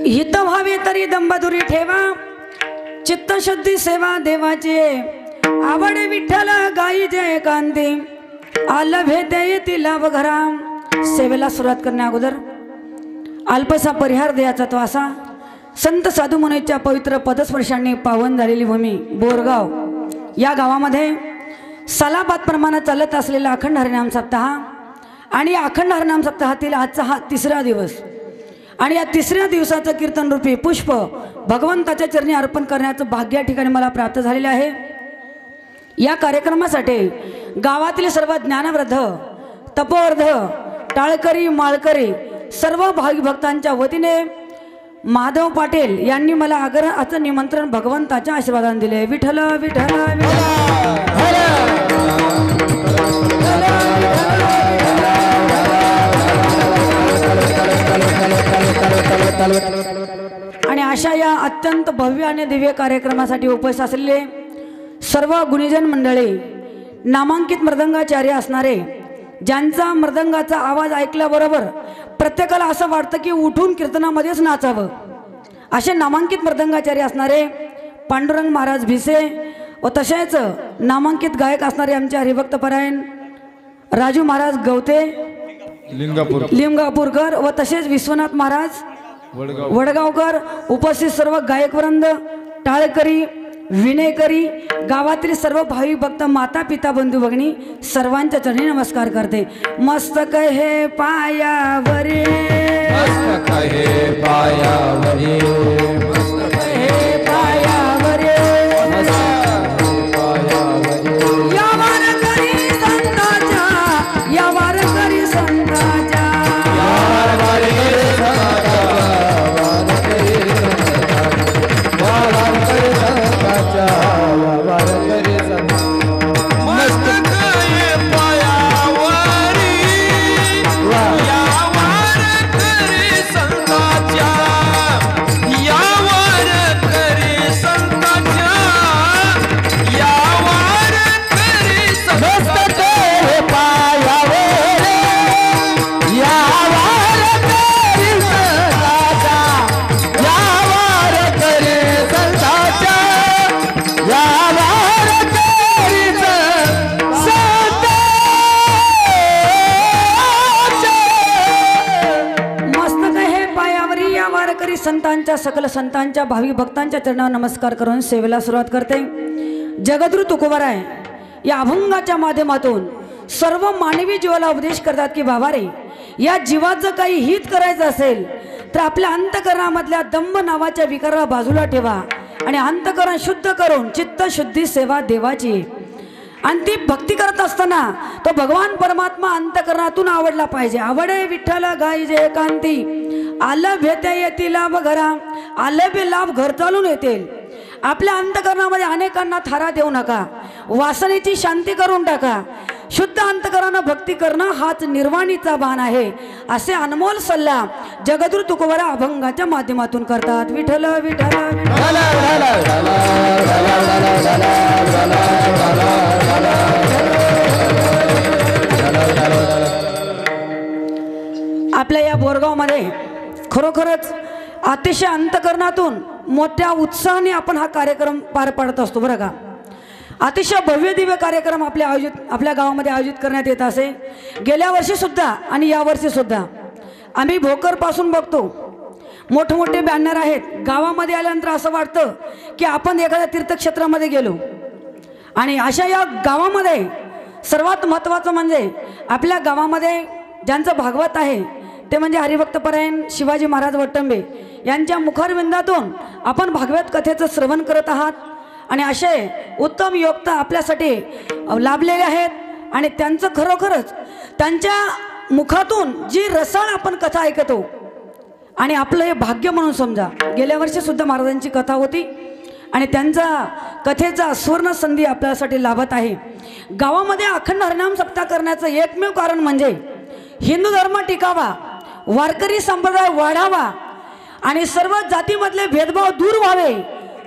हित व्हावे तरी दंबदुरी ठेवा, चित्तशुद्धी सेवा देवाची, आवड विठ्ठल गाई जय कांती, आल भेटे येतील घरा। सेवेला सुरुवात करण्या अगोदर अल्पसा परिहार द्यायचा तो असा, संत साधू मुनीच्या पवित्र पदस्पर्शांनी पावन झालेली भूमी बोरगाव या गावामध्ये सालाबाद प्रमाणे चालत असलेला अखंड हरिनाम सप्ताह आणि अखंड हरिनाम सप्ताहातील आजचा हा तिसरा दिवस आणि या तिसऱ्या दिवसाचं कीर्तन रूपी पुष्प भगवंताच्या चरणी अर्पण करण्याचं भाग्य या ठिकाणी मला प्राप्त झालेले आहे। या कार्यक्रमासाठी गावातील सर्व ज्ञानवृद्ध, तपोवर्ध, टाळकरी, माळकरी सर्व भाविक भक्तांच्या वतीने माधव पाटील यांनी मला आग्रहाचं निमंत्रण भगवंताच्या आशीर्वादाने दिले। विठ्ठल विठ्ठल आणि अशा या अत्यंत भव्य आणि दिव्य कार्यक्रमासाठी उपस्थित असलेले सर्व गुणीजन मंडळी, नामांकित मृदंगाचार्य असणारे, ज्यांचा मृदंगाचा आवाज ऐकल्याबरोबर प्रत्येकाला असं वाटतं की उठून कीर्तनामध्येच नाचावं, असे नामांकित मृदंगाचार्य असणारे पांडुरंग महाराज भिसे व तसेच नामांकित गायक असणारे आमचे हरिभक्तपरायण राजू महाराज गवते लिंगापूरकर व तसेच विश्वनाथ महाराज वडगावकर, उपस्थित सर्व गायकवृंद, टाळकरी, विनेकरी, गावातील सर्व भाविक भक्त, माता पिता, बंधू भगिनी सर्वांच्या चरणी नमस्कार करते। मस्तक हे पायावरे, मस्तक हे पायावरे, मस्तक हे पायावरे, या वारकरी संतांच्या, या वारकरी संतांच्या, संतांच्या, सकल संतांच्या, भाविक भक्तांच्या चरणावर नमस्कार करून सेवेला सुरुवात करते। जगद्गुरु तुकोबाराय या अभंगाच्या माध्यमातून सर्व मानवी जीवाला उपदेश करतात की बाबा रे, या जीवाचं काही हित करायचं असेल तर आपल्या अंतकरणामधल्या दंभ नावाच्या विकाराला बाजूला ठेवा आणि अंतकरण शुद्ध करून चित्तशुद्धी सेवा देवाची, आणि ती भक्ती करत असताना तो भगवान परमात्मा अंतकरणातून आवडला पाहिजे। आवडे विठ्ठल गाई जय कांती, आलं भेटे येतील लाभ घरा, आलं बे लाभ घर चालून येतील। आपल्या अंतकरणामध्ये अनेकांना थारा देऊ नका, वासनेची शांती करून टाका। शुद्ध अंतकरणानं भक्ती करणं हाच निर्वाणीचा बाण आहे, असे अनमोल सल्ला जगद्गुरु तुकोबारा अभंगाच्या माध्यमातून करतात। विठ्ठल विठ्ठल आपल्या या बोरगावमध्ये खरोखरच अतिशय अंतकरणातून मोठ्या उत्साहाने आपण हा कार्यक्रम पार पाडत असतो बरं का। अतिशय भव्य दिव्य कार्यक्रम आपल्या गावामध्ये आयोजित करण्यात येत असे। गेल्या वर्षी सुद्धा आणि या वर्षी सुद्धा आम्ही भोकरपासून बघतो मोठमोठे बॅनर आहेत। गावामध्ये आल्यानंतर असं वाटतं की आपण एखाद्या तीर्थक्षेत्रामध्ये गेलो। आणि अशा या गावामध्ये सर्वात महत्त्वाचं म्हणजे आपल्या गावामध्ये ज्यांचं भागवत आहे ते म्हणजे हरिभक्तपरायण शिवाजी महाराज वट्टंबे यांच्या मुखारविंदातून आपण भागवत कथेचं श्रवण करत आहात। आणि असे उत्तम योगता आपल्यासाठी लाभलेले आहेत आणि त्यांचं खरोखरच त्यांच्या मुखातून जी रसाळ आपण कथा ऐकतो आणि आपलं हे भाग्य म्हणून समजा। गेल्या वर्षी सुद्धा महाराजांची कथा होती आणि त्यांचा कथेचा सुवर्ण संधी आपल्यासाठी लाभत आहे। गावामध्ये अखंड हरिनाम सप्ताह करण्याचं एकमेव कारण म्हणजे हिंदू धर्म टिकावा, वारकरी संप्रदाय वाढावा आणि सर्व जातीमधले भेदभाव दूर व्हावे,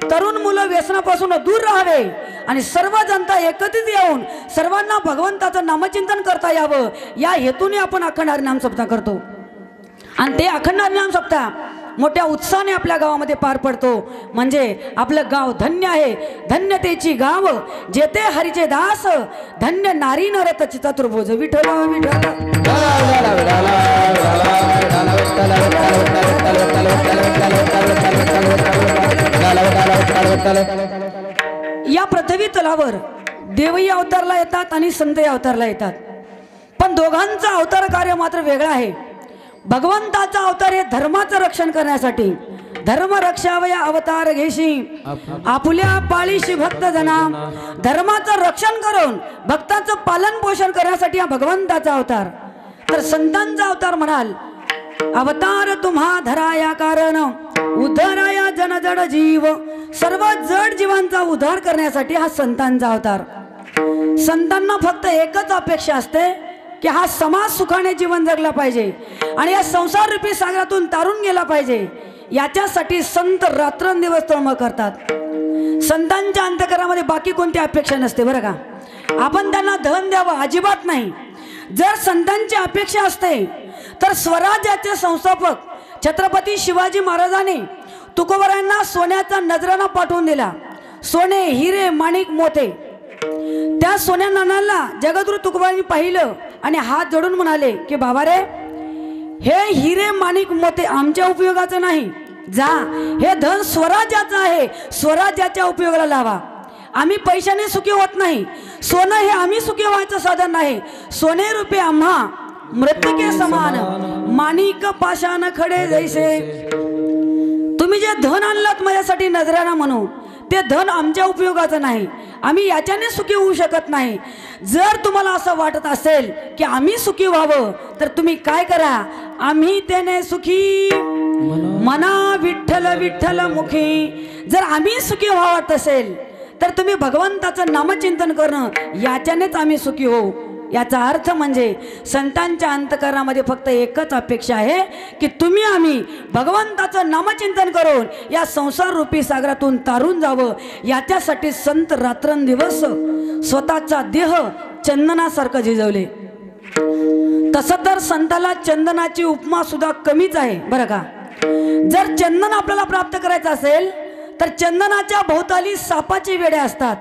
तरुण मुलं व्यसनापासून दूर राहावे आणि सर्व जनता एकत्रित येऊन सर्वांना भगवंताचं नामचिंतन करता यावं, या हेतूने आपण अखंड हरिनाम सप्ताह करतो। आणि ते अखंड हरिनाम सप्ताह मोठ्या उत्साहाने आपल्या गावामध्ये पार पडतो। म्हणजे आपलं गाव धन्य आहे, धन्यतेची गाव जेथे हरीचे दास, धन्य नारी नरत चतुर्भुज विठ्ठल विठ्ठल। या पृथ्वी तलावर देवही अवतारला येतात आणि संतही अवतारला येतात, पण दोघांचा अवतार कार्य मात्र वेगळं आहे। भगवंताचा अवतार हे धर्माचं रक्षण करण्यासाठी, धर्म रक्षावया अवतार घेशी आपुल्या पाळीशी भक्त जना, धर्माचं रक्षण करून भक्ताचं पालन पोषण करण्यासाठी हा भगवंताचा अवतार। तर संतांचा अवतार म्हणाल, अवतार तुम्हा धराया कारण उद्धाराया जनजड जीव, सर्व जड जीवांचा उद्धार करण्यासाठी हा संतांचा अवतार। संतांना फक्त एकच अपेक्षा असते की हा समाज सुखाने जीवन जगला पाहिजे आणि या संसार रूपी सागरातून तारून गेला पाहिजे। याच्यासाठी संत रात्रंदिवस तळमळ करतात। संतांच्या अंतःकरणामध्ये बाकी कोणती अपेक्षा नसते बरं का। आपण त्यांना धन द्यावं अजिबात नाही। जर संतांची अपेक्षा असते तर स्वराज्याचे संस्थापक छत्रपती शिवाजी महाराजांनी तुकोबरायांना सोन्याचा नजराणा पाठवून दिला। सोने हिरे माणिक मोते, त्या सोन्या नाण्याला जगद्गुरु तुकोबांनी पाहिलं आणि हात जोडून म्हणाले की बाबा रे, हे हिरे माणिक मोते आमच्या उपयोगाचं नाही, जा हे धन स्वराज्याचं आहे, स्वराज्याच्या उपयोगाला लावा। आम्ही पैशाने सुखी होत नाही, सोनं हे आम्ही सुखी व्हायचं साधन नाही। सोने रूपे आम्हा मृत्तिके समान, माणिक पाषाण खडे जैसे। तुम्ही जे धन आणलात माझ्यासाठी नजराणा म्हणून, ते धन आमच्या उपयोगाचं नाही, आम्ही याच्याने सुखी होऊ शकत नाही। जर तुम्हाला असं वाटत असेल की आम्ही सुखी व्हावं तर तुम्ही काय करा, आम्ही त्याने सुखी मना विठ्ठल विठ्ठल मुखी। जर आम्ही सुखी व्हावत असेल तर तुम्ही भगवंताचं नामचिंतन करणं, याच्यानेच आम्ही सुखी होऊ। याचा अर्थ म्हणजे संतांच्या अंतःकरणामध्ये फक्त एकच अपेक्षा आहे की तुम्ही आम्ही भगवंताचं नामचिंतन करून या संसार रूपी सागरातून तारून जावं। याच्यासाठी संत रात्रंदिवस स्वतःचा देह चंदनासारखं झिजवले। तसं तर संताला चंदनाची उपमा सुद्धा कमीच आहे बरं का। जर चंदन आपल्याला प्राप्त करायचं असेल तर चंदनाच्या भोवताली सापाचे वेडे असतात।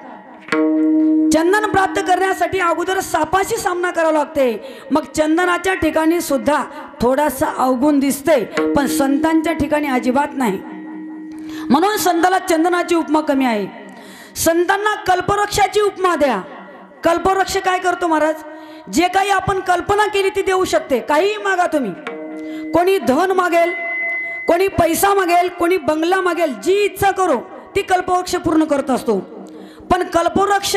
चंदन प्राप्त करण्यासाठी अगोदर सापाशी सामना करावा लागते, मग चंदनाच्या ठिकाणी सुद्धा थोडासा अवगुण दिसते, पण संतांच्या ठिकाणी अजिबात नाही। म्हणून संताला चंदनाची उपमा कमी आहे। संतांना कल्पवृक्षाची उपमा द्या। कल्पवृक्ष काय करतो महाराज, जे काही आपण कल्पना केली ती देऊ शकते। काहीही मागा तुम्ही, कोणी धन मागेल, कोणी पैसा मागेल, कोणी बंगला मागेल, जी इच्छा करो ती कल्पवृक्ष पूर्ण करत असतो। पण कल्पवृक्ष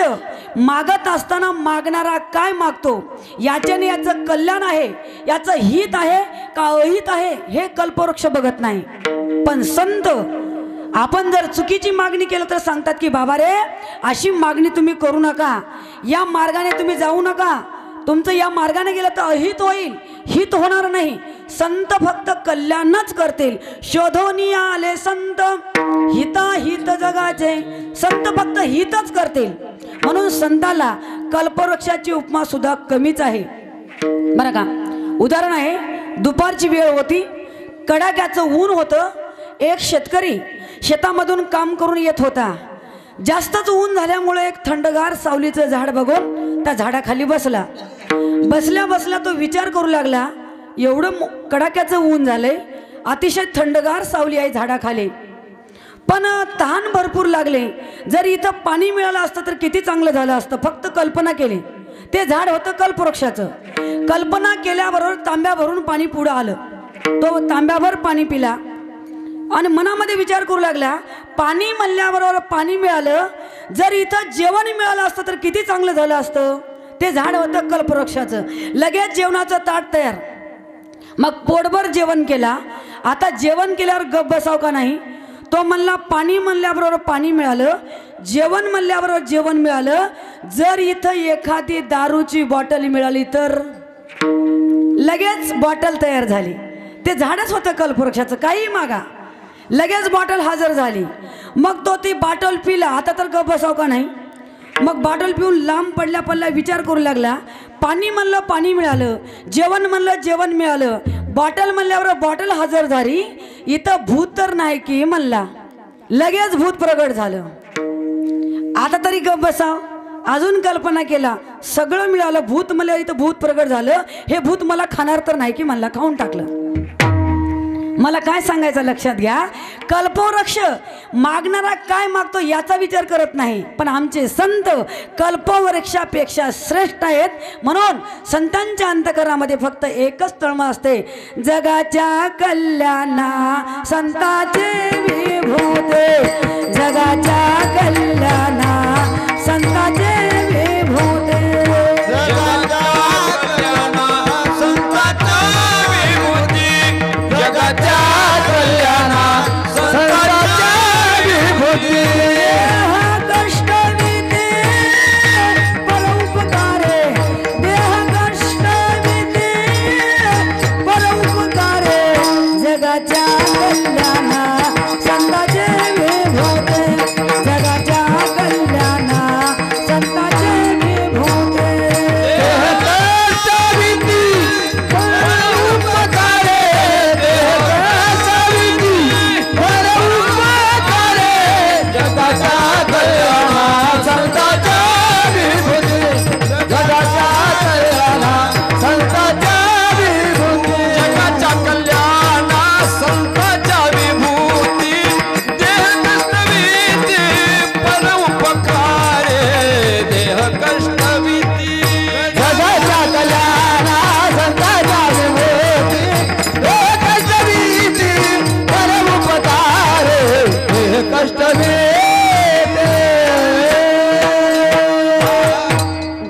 मागत असताना मागणारा काय मागतो, याच्याने याचं कल्याण आहे, याचं हित आहे का अहित आहे, हे कल्पवृक्ष बघत नाही। पण संत आपण जर चुकीची मागणी केलं तर सांगतात की बाबा रे, अशी मागणी तुम्ही करू नका, या मार्गाने तुम्ही जाऊ नका, तुमचं या मार्गाने गेलं तर अहित होईल, हित होणार नाही। संत फक्त कल्याणच करतील। शोधोनी आले संत हिता हित जगाचे, संत फक्त हितच करतील। म्हणून संताला कल्पवृक्षाची उपमा सुद्धा कमीच आहे बरं का। उदाहरण आहे, दुपारची वेळ होती, कडाक्याचं ऊन होतं, एक शेतकरी शेतामधून काम करून येत होता। जास्तच ऊन झाल्यामुळे एक थंडगार सावलीचं झाड बघून त्या झाडाखाली बसला। बसल्या बसल्या तो विचार करू लागला, एवढं कडाक्याचं ऊन झालंय, अतिशय थंडगार सावली आहे झाडाखाली, पण तहान भरपूर लागले, जर इथं पाणी मिळालं असतं तर किती चांगलं झालं असतं। फक्त कल्पना केली, ते झाड होतं कल्पवृक्षाचं। कल्पना केल्याबरोबर तांब्या भरून पाणी पुढं आलं, तो तांब्याभर पाणी पिला आणि मनामध्ये विचार करू लागला, पाणी म्हणल्याबरोबर पाणी मिळालं, जर इथं जेवण मिळालं असतं तर किती चांगलं झालं असतं। ते झाड होतं कल्पवृक्षाचं। लगेच जेवणाचं ताट तयार, मग पोटभर जेवण केला। आता जेवण केल्यावर गप बसाव का नाही, तो म्हणला पाणी म्हणल्याबरोबर पाणी मिळालं, जेवण म्हणल्याबरोबर जेवण मिळालं, जर इथं एखादी दारूची बॉटल मिळाली तर लगेच बॉटल तयार झाली। ते झाडच होतं कल्पवृक्षाचं, काही मागा, लगेच बॉटल हजर झाली। मग तो ती बॉटल पिला, आता तर गप बसाव का नाही। मग बॉटल पिऊन लांब पडल्या पडल्या विचार करू लागला, पाणी म्हणलं पाणी मिळालं, जेवण म्हणलं जेवण मिळालं, बॉटल म्हणल्यावर बॉटल हजर झाली. इथं भूत तर नाही की म्हणला, लगेच भूत प्रगट झालं. आता तरी गप बसा, अजून कल्पना केला, सगळं मिळालं, भूत म्हणलं इथं भूत प्रगट झालं. हे भूत मला खाणार तर नाही की म्हणला, खाऊन टाकलं. मला काय सांगायचं लक्षात घ्या, कल्पवृक्ष मागणारा काय मागतो याचा विचार करत नाही, पण आमचे संत कल्पवृक्षापेक्षा श्रेष्ठ आहेत. म्हणून संतांच्या अंतःकरणामध्ये फक्त एकच तळमळ असते, जगाच्या कल्याणा संतांचे विभूते, जगाच्या कल्याणा संतांचे विभूते,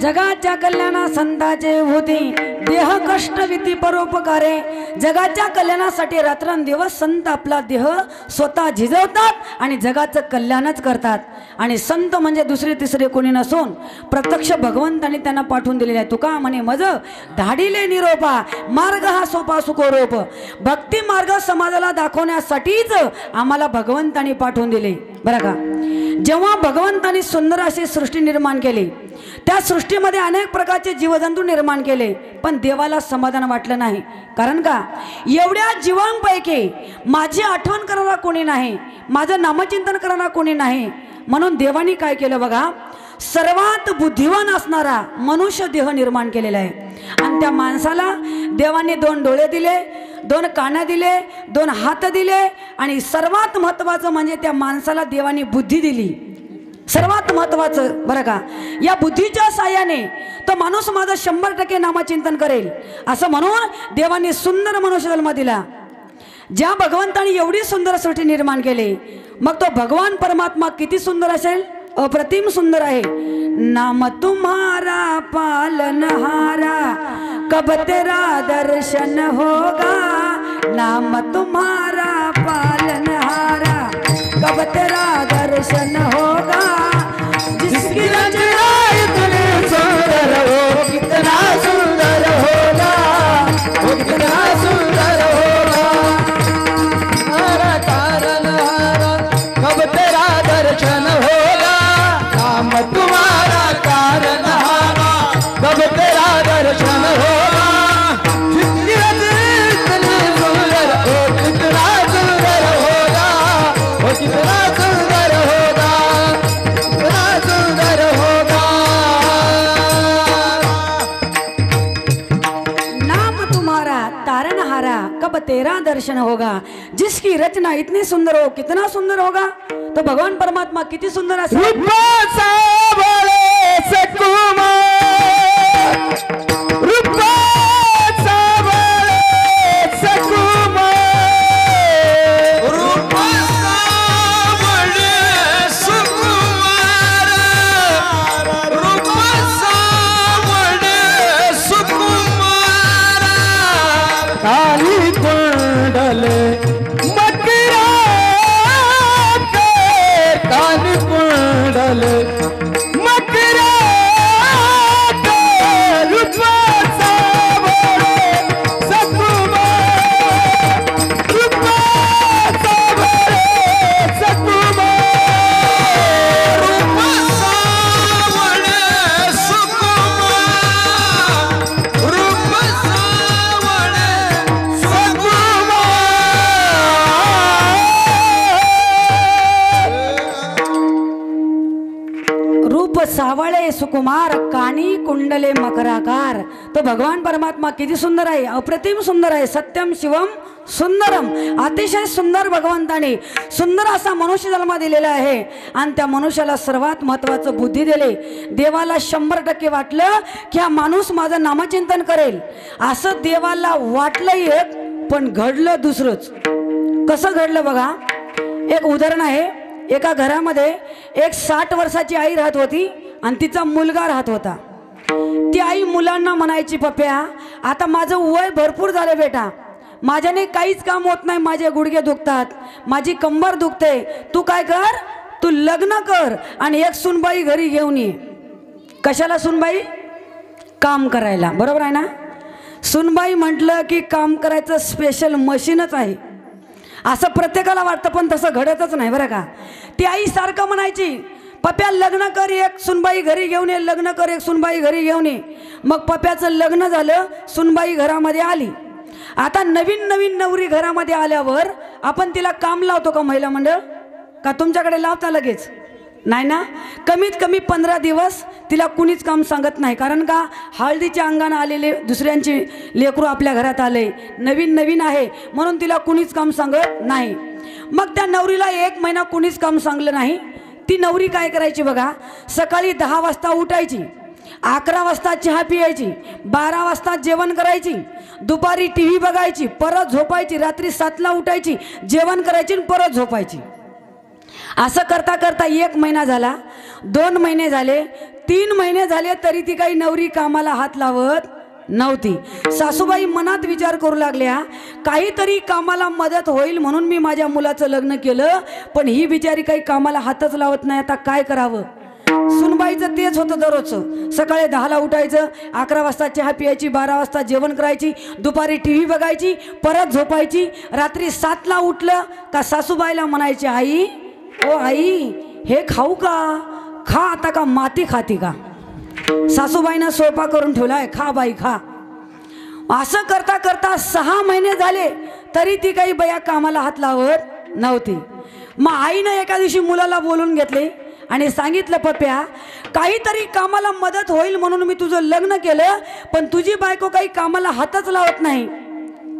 जगाच्या कल्याणा संतांचे होती, देह कष्ट विती परोपकारे. जगाच्या कल्याणासाठी रात्रंदिवस संत आपला देह स्वतः झिजवतात आणि जगाचं कल्याणच करतात. आणि संत म्हणजे दुसरे तिसरे कोणी नसून प्रत्यक्ष भगवंतांनी त्यांना पाठवून दिलेले आहे. तुका म्हणे मज धाडिले निरोपा, मार्ग हा सोपा सुखोरूप. भक्ती मार्ग समाजाला दाखवण्यासाठीच आम्हाला भगवंतांनी पाठवून दिले. बरं का, जेव्हा भगवंतांनी सुंदर अशी सृष्टी निर्माण केली, त्या सृष्टीमध्ये अनेक प्रकारचे जीवजंतू निर्माण केले, पण देवाला समाधान वाटलं नाही. कारण का, एवढ्या जीवांपैकी माझी आठवण करणारा कोणी नाही, माझं नामचिंतन करणारा कोणी नाही. म्हणून देवानी काय केलं बघा, सर्वात बुद्धिवान असणारा मनुष्य देह निर्माण केलेला आहे. आणि त्या माणसाला देवाने 2 डोळे दिले, 2 कान दिले, 2 हात दिले, आणि सर्वात महत्त्वाचं म्हणजे त्या माणसाला देवाने बुद्धी दिली. सर्वात महत्त्वाचं बरं का, या बुद्धीच्या साह्याने तो माणूस माझं 100% नामचिंतन करेल असं म्हणून देवाने सुंदर मनुष्य जन्म दिला. ज्या भगवंताने एवढी सुंदर सृष्टी निर्माण केली, मग तो भगवान परमात्मा किती सुंदर असेल, अप्रतिम सुंदर आहे. नाम तुम्हारा पालनहारा, कब तेरा दर्शन होगा, नाम तुम्हारा पालनहारा, कब तेरा दर्शन होगा. जिसकी रचना इतनी सुंदर हो, कितना सुंदर होगा, वो कितना सुंदर होगा. हमारा कारणहारा, कब तेरा दर्शन होगा, नाम तुम्हारा कारणहारा, कब तेरा दर्शन होगा. जिसकी रचना इतनी सुंदर हो, कितना सुंदर होगा, वो कितना सुंदर होगा, कितना सुंदर होगा. नाम तुम्हारा तारनहारा, कब तेरा दर्शन होगा. जिसकी रचना इतनी सुंदर हो, कितना सुंदर होगा. तो भगवान परमात्मा किती सुंदर असेल. काली कुंडल मकरा के, काली कुंडल सावळे सुकुमार कानी कुंडले मकराकार. तो भगवान परमात्मा किती सुंदर आहे, अप्रतिम सुंदर आहे. सत्यम शिवम सुंदरम, अतिशय सुंदर भगवंताने सुंदर असा मनुष्य जन्म दिलेला आहे. आणि त्या मनुष्याला सर्वात महत्त्वाचं बुद्धी दिले. देवाला 100% वाटलं की हा माणूस माझं नामचिंतन करेल. असं देवाला वाटलं एक, पण घडलं दुसरंच. कसं घडलं बघा, एक उदाहरण आहे. एका घरामध्ये एक 60 वर्षाची आई राहत होती आणि तिचा मुलगा राहत होता. ती आई मुलांना म्हणायची, पप्या आता माझं वय भरपूर झालं बेटा, माझ्याने काहीच काम होत नाही, माझे गुडघे दुखतात, माझी कंबर दुखते, तू काय कर, तू लग्न कर आणि एक सुनबाई घरी घेऊन ये. कशाला सुनबाई? काम करायला. बरोबर आहे ना? सुनबाई म्हटलं की काम करायचं स्पेशल मशीनच आहे असं प्रत्येकाला वाटतं, पण तसं घडतच नाही बरं का. ती आई सारखं म्हणायची, पप्या लग्न कर, एक सुनबाई घरी घेऊन ये, लग्न कर, एक सुनबाई घरी घेऊन ये. मग पप्याचं लग्न झालं, सुनबाई घरामध्ये आली. आता नवीन नवीन नवरी घरामध्ये आल्यावर आपण तिला काम लावतो का महिला मंडळ? का तुमच्याकडे लावता लगेच? नाही ना. कमीत कमी 15 दिवस तिला कुणीच काम सांगत नाही. कारण का, हळदीच्या अंगाने आलेले दुसऱ्यांची लेकरू आपल्या घरात आले, नवीन नवीन आहे म्हणून तिला कुणीच काम सांगत नाही. मग त्या नवरीला 1 महिना कुणीच काम सांगलं नाही. ती नवरी काय करायची बघा, सकाळी 10 वाजता उठायची, 11 वाजता चहा पियायची, 12 वाजता जेवण करायची, दुपारी TV बघायची, परत झोपायची, रात्री 7ला उठायची, जेवण करायची आणि परत झोपायची. असं करता करता 1 महिना झाला, 2 महिने झाले, 3 महिने झाले, तरी ती काही नवरी कामाला हात लावत नव्हती. सासूबाई मनात विचार करू लागल्या, काहीतरी कामाला मदत होईल म्हणून मी माझ्या मुलाचं लग्न केलं, पण ही बिचारी काही कामाला हातच लावत नाही, आता काय करावं. सुनबाईचं तेच होतं दररोजचं. सकाळी 10ला उठायचं, 11 वाजता चहा पियायची, 12 वाजता जेवण करायची, दुपारी TV बघायची, परत झोपायची. रात्री 7ला उठलं का सासूबाईला म्हणायची, आई ओ आई हे खाऊ का? खा आता का माती खाती का? सासूबाईनं स्वयंपाक करून ठेवलाय, खा बाई खा. असं करता करता 6 महिने झाले, तरी ती काही बया कामाला हात लावत नव्हती. मग आईनं एका दिवशी मुलाला बोलून घेतले आणि सांगितलं, पप्या काहीतरी कामाला मदत होईल म्हणून मी तुझं लग्न केलं, पण तुझी बायको काही कामाला हातच लावत नाही.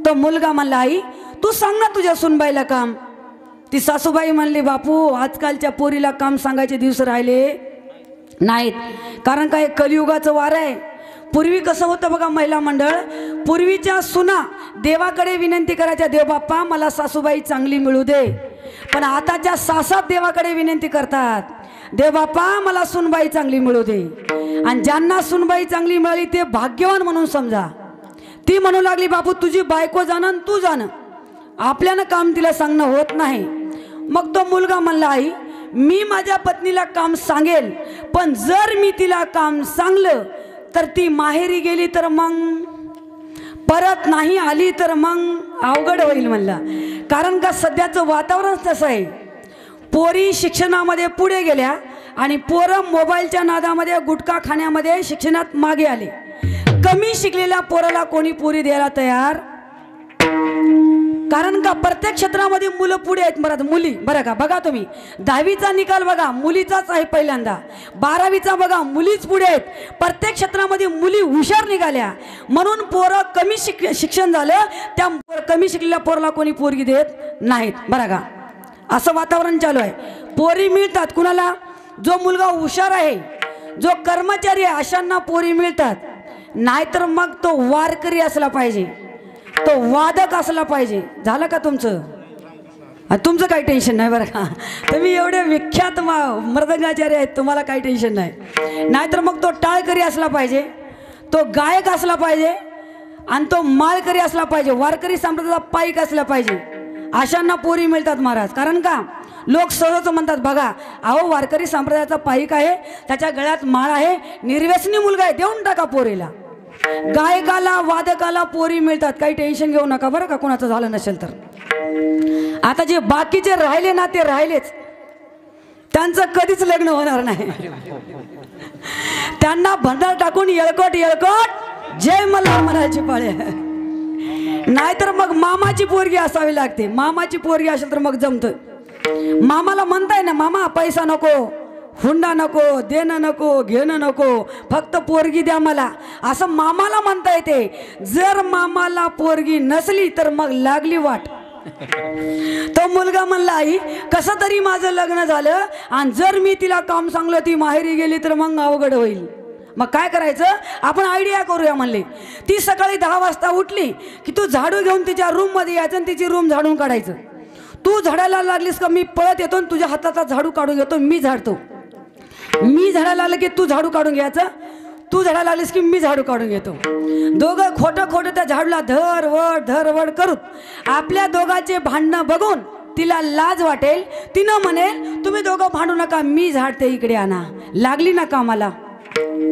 तो मुलगा म्हणला, आई तू सांग ना तुझ्या सुनबाईला काम. ती सासूबाई म्हणली, बापू आजकालच्या पोरीला काम सांगायचे दिवस राहिले नाहीत, कारण काय कलियुगाचं वार आहे. पूर्वी कसं होतं बघा महिला मंडळ, पूर्वीच्या सुना देवाकडे विनंती करायच्या, देव बाप्पा मला सासूबाई चांगली मिळू दे. पण आताच्या सासात देवाकडे विनंती करतात, देव बाप्पा मला सुनबाई चांगली मिळू दे. आणि ज्यांना सुनबाई चांगली मिळाली ते भाग्यवान म्हणून समजा. ती म्हणू लागली, बापू तुझी बायको जाणं तू जाणं, आपल्यानं काम तिला सांगणं होत नाही. मग तो मुलगा म्हणला, आई मी माझ्या पत्नीला काम सांगेल, पण जर मी तिला काम सांगलं तर ती माहेरी गेली तर मग परत नाही आली तर मग अवघड होईल म्हणला. कारण का सध्याचं वातावरण तसं आहे, पोरी शिक्षणामध्ये पुढे गेल्या आणि पोरं मोबाईलच्या नादामध्ये गुटखा खाण्यामध्ये शिक्षणात मागे आले. कमी शिकलेल्या पोराला कोणी पोरी द्यायला तयार, कारण का प्रत्येक क्षेत्रामध्ये मुलं पुढे आहेत. बरं मुली बरं का, बघा तुम्ही 10वीचा निकाल बघा मुलीचाच आहे पहिल्यांदा, 12वीचा बघा मुलीच पुढे आहेत. प्रत्येक क्षेत्रामध्ये मुली हुशार निघाल्या म्हणून पोरं कमी शिक्षण झालं, त्या कमी शिकलेल्या पोराला कोणी पोरगी देत नाहीत. बरं का, असं वातावरण चालू आहे. पोरी मिळतात कुणाला? जो मुलगा हुशार आहे, जो कर्मचारी आहे, अशांना पोरी मिळतात. नाहीतर मग तो वारकरी असला पाहिजे, तो वादक असला पाहिजे. झालं का तुमचं? तुमचं काही टेन्शन नाही बरं का, तुम्ही एवढे विख्यात मृदंगाचार्य आहेत, तुम्हाला काही टेन्शन नाही. नाहीतर मग तो टाळकरी असला पाहिजे, तो गायक असला पाहिजे आणि तो माळकरी असला पाहिजे, वारकरी संप्रदायाचा पाईक असला पाहिजे. अशांना पोरी मिळतात महाराज. कारण का लोक सहज म्हणतात, बघा अहो वारकरी संप्रदायाचा पाईक आहे, त्याच्या गळ्यात माळ आहे, निर्व्यसनी मुलगा आहे, देऊन टाका पोरीला. गायकाला वादकाला पोरी मिळतात, काही टेन्शन घेऊ नका बरं का कोणाचं झालं नसेल तर. आता जे बाकीचे राहिले ना ते राहिलेच, त्यांचं कधीच लग्न होणार नाही. त्यांना भंडार टाकून येळकोट येळकोट जय मला म्हणायची पाळे. नाहीतर मग मामाची पोरगी असावी लागते. मामाची पोरगी असेल तर मग जमतं. मामाला म्हणताय ना, मामा पैसा नको हुंडा नको, देणं नको, घेणं नको, फक्त पोरगी द्या मला, असं मामाला म्हणता येते. जर मामाला पोरगी नसली तर मग लागली वाट. तो मुलगा म्हणला, आई कसं तरी माझं लग्न झालं आणि जर मी तिला काम सांगलं ती माहेरी गेली तर मग अवघड होईल. मग काय करायचं, आपण आयडिया करूया म्हणले. ती सकाळी 10 वाजता उठली की तू झाडू घेऊन तिच्या रूममध्ये यायचं आणि तिची रूम झाडून काढायचं. तू झाडायला लागलीस का मी पळत येतो आणि तुझ्या हाताचा झाडू काढून घेतो, मी झाडतो. मी झाडायला लागलं की तू झाडू काढून घ्यायचं, तू झाडायला लागलीस की मी झाडू काढून घेतो. दोघं खोटं खोटं त्या झाडूला धरवड करूत. आपल्या दोघांचे भांडणं बघून तिला लाज वाटेल. तिनं म्हणेल तुम्ही दोघं भांडू नका, मी झाडते, इकडे आणा. लागली ना कामाला.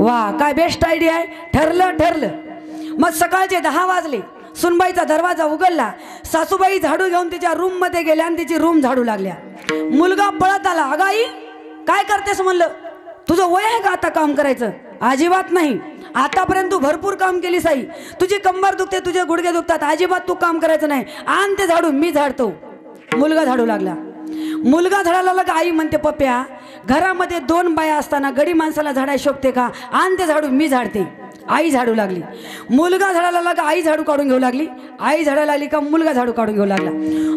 वा, काय बेस्ट आयडिया आहे. ठरलं. मग सकाळचे 10 वाजले. सुनबाईचा दरवाजा उघडला. सासूबाई झाडू घेऊन तिच्या रूम मध्ये गेल्या आणि तिची रूम झाडू लागल्या. मुलगा पळत आला. अगं आई काय करतेस म्हणलं, तुझं वय आहे का आता काम करायचं? अजिबात नाही, आतापर्यंत तू भरपूर काम केलीस आई, तुझी कंबर दुखते, तुझे गुडघे दुखतात, अजिबात तू काम करायचं नाही, आण ते झाडू, मी झाडतो. मुलगा झाडू लागला. मुलगा झाडायला लागला. आई म्हणते पप्प्या घरामध्ये 2 बाया असताना गडी माणसाला झाडाय शोभते का? आण ते झाडू, मी झाडते. आई झाडू लागली. मुलगा झाडायला लागला. आई झाडू काढून घेऊ लागली. आई झाडायला लागली का मुलगा झाडू काढून घेऊ लागला.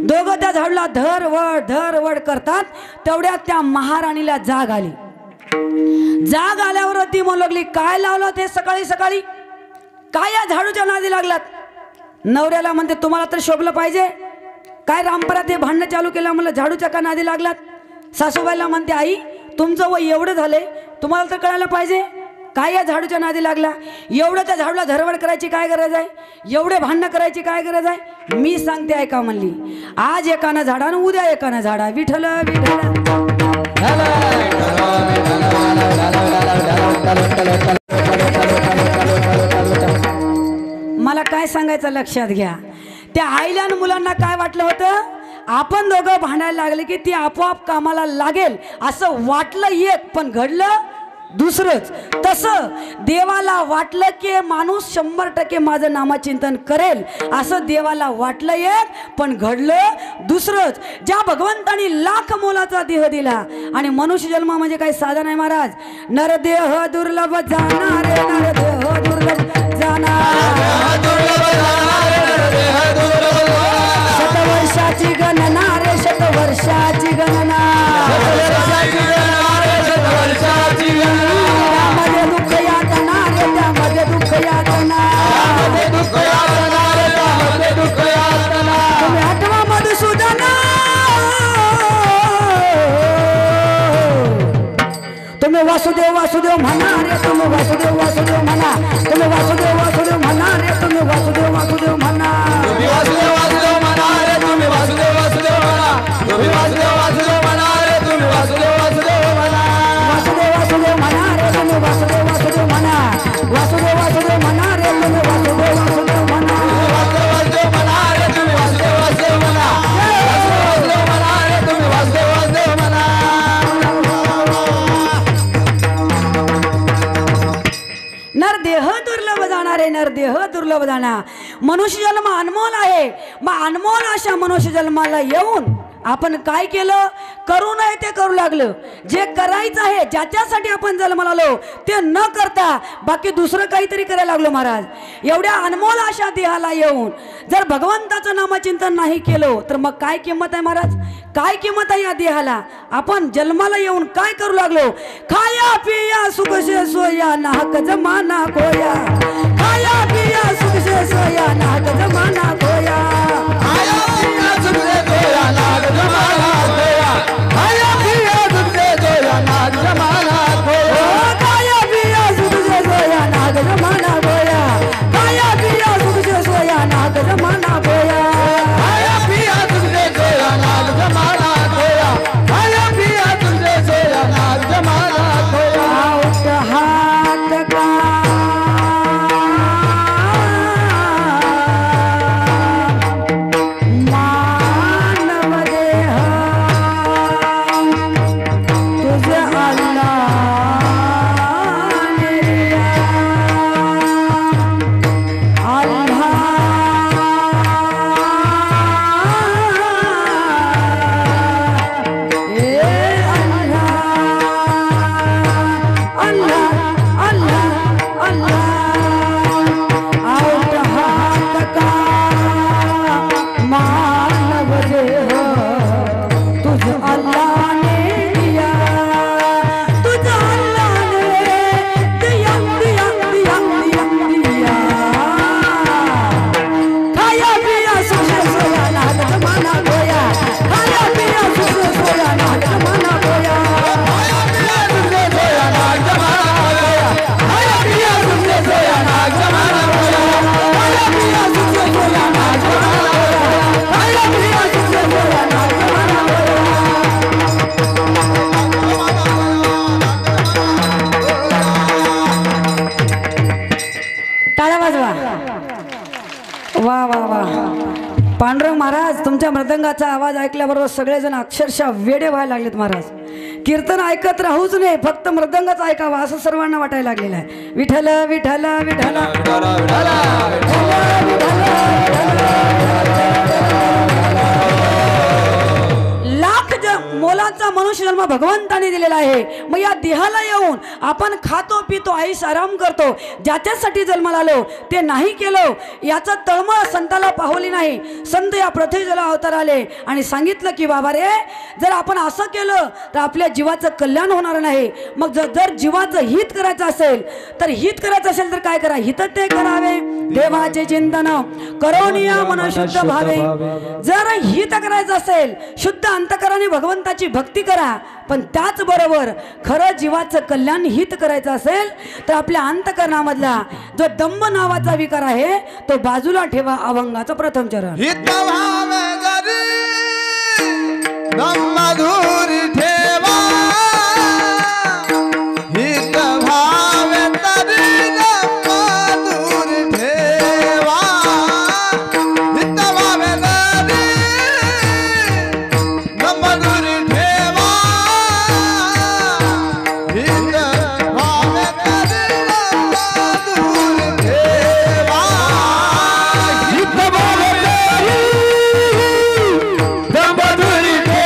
दोघं त्या झाडूला धरवड करतात. तेवढ्यात त्या महाराणीला जाग आली. जाग आल्यावर ती म्हणू लागली, काय लावलं ते सकाळी सकाळी, काय या झाडूच्या नादी लागलात? नवऱ्याला म्हणते तुम्हाला तर शोभलं पाहिजे, काय रामपरात हे भांडणं चालू केलं, म्हणलं झाडूच्या का नादी लागलात? सासूबाईला म्हणते आई तुमचं वय एवढं झालंय, तुम्हाला तर कळायला पाहिजे, काय या झाडूच्या नादी लागला? एवढं त्या झाडूला धरवड करायची काय गरज आहे? एवढे भांडणं करायची काय गरज आहे? मी सांगते ऐका म्हणली. आज एकानं झाडा आणि उद्या एकानं झाडा. विठ्ठल मला काय सांगायचं लक्षात घ्या. त्या आईला आणि मुलांना काय वाटलं होतं, आपण दोघं भांडायला लागले की ती आपोआप कामाला लागेल असं वाटलं एक, पण घडलं दुसरंच. तसं देवाला वाटलं की माणूस 100% माझं नामचिंतन करेल, असं देवाला वाटलं एक, पण घडलं दुसरंच. ज्या भगवंतानी लाख मोलाचा देह दिला आणि मनुष्य जन्म म्हणजे काही साधा नाही महाराज. नरदेह दुर्लभ जाणार, नरदेह दुर्लभ जाणार, शतवर्षाची गणना रे, शतवर्षाची गणना, त्यामध्ये दुःख यातना रे, त्यामध्ये दुःख यातना, तुम्ही आठवा मधुसूदन, तुम्ही वासुदेव वासुदेव म्हणा रे, तुम्ही वासुदेव वासुदेव म्हणा, तुम्ही वासुदेव वासुदेव म्हणा रे, तुम्ही वासुदेव वासुदेव म्हणा, तुम्ही वासुदेव वासुदेव म्हणा रे, तुम्ही वासुदेव वासुदेव म्हणा, तुम्ही वासुदेव वासुदेव म्हणा रे, तुम्ही वासुदेव वासुदेव म्हणा, वासुदेव वासुदेव म्हणा रे, तुम्ही वासुदेव वासुदेव म्हणा, वासुदेव वासुदेव म्हणा रे, तुम्ही वासुदेव वासुदेव म्हणा, वासुदेव वासुदेव म्हणा रे, तुम्ही वासुदेव वासुदेव म्हणा, वासुदेव वासुदेव म्हणा रे, तुम्ही वासुदेव वासुदेव म्हणा. नरदेह दुर्लभ जाणारे, नरदेह दुर्लभ जाणार. मनुष्य जन्म अनमोल आहे. मग अनमोल अशा मनुष्य जन्माला येऊन आपण काय केलं? करू नये ते करू लागलं. जे करायचं आहे, ज्याच्यासाठी आपण जन्माला आलो ते न करता बाकी दुसरं काहीतरी करायला लागलो महाराज. एवढ्या अनमोल अशा देहाला येऊन जर भगवंताचं नामचिंतन नाही केलं तर मग काय किंमत आहे महाराज? काय किंमत आहे या देहाला? आपण जन्माला येऊन काय करू लागलो? खाया पिया सुख से सोया नाहक जमाना खोया, खाया पिया सुख से सोया नाहक जमाना खोया, खाया पिया सुख से सोया नाहक जमाना खोया, खाया पिया सुख से सोया नाहक जमाना खोया, खाया पिया सुख से सोया नाहक जमाना खोया, खाया पिया सुख से सोया नाहक जमाना खोया, खाया पिया सुख से सोया नाहक जमाना खोया, खाया पिया सुख से सोया नाहक जमाना खोया. हाथ का मृदंगाचा आवाज ऐकल्याबरोबर सगळेजण अक्षरशः वेडे व्हायला लागलेत महाराज. कीर्तन ऐकत राहूच नये, फक्त मृदंगच ऐकावा असं सर्वांना वाटायला लागलेलं आहे. विठ्ठल विठ्ठल विठ्ठल लाख मोलाचा मनुष्य जन्म भगवंताने दिलेला आहे. मग या देहाला येऊन आपण खातो पितो आईस आराम करतो, ज्याच्यासाठी जन्माला आलो ते नाही केलं याचा तळमळ संताला पाहवली नाही. संत या पृथ्वीला अवतार आले आणि सांगितलं की बाबा रे, जर आपण असं केलं तर आपल्या जीवाचं कल्याण होणार नाही. मग जर जीवाचं हित करायचं असेल तर तर काय करा, हित ते करावे देवाचे चिंतन करोनिया मन शुद्ध भावे. जर हित करायचं असेल शुद्ध अंतकराने भगवंताची भक्ती करा, पण त्याचबरोबर खरं जीवाचं कल्याण हित करायचं असेल तर आपल्या अंतकरणामधला जो दंभ नावाचा विकार आहे तो बाजूला ठेवा. अभंगाचं प्रथम चरण. हित भावे जरी दंभ दूर ठेवा, हित भावे तरी दंभ दूर ठेवा, हित भावे तरी दंभ दूर ठेवा, हित भावे तरी दंभ दूर ठेवा,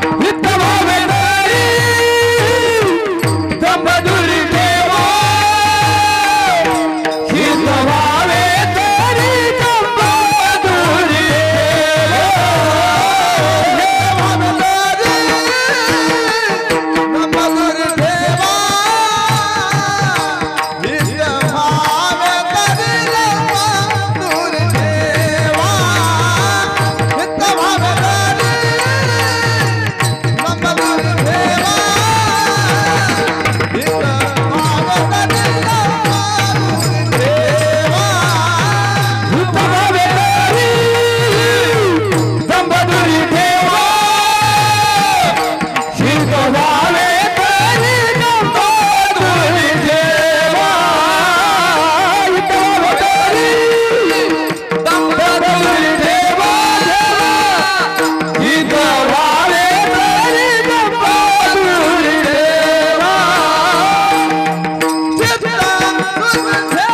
हित भावे दंबदुरी ठेवा, हित भावे तरी दंबदुरी ठेवा,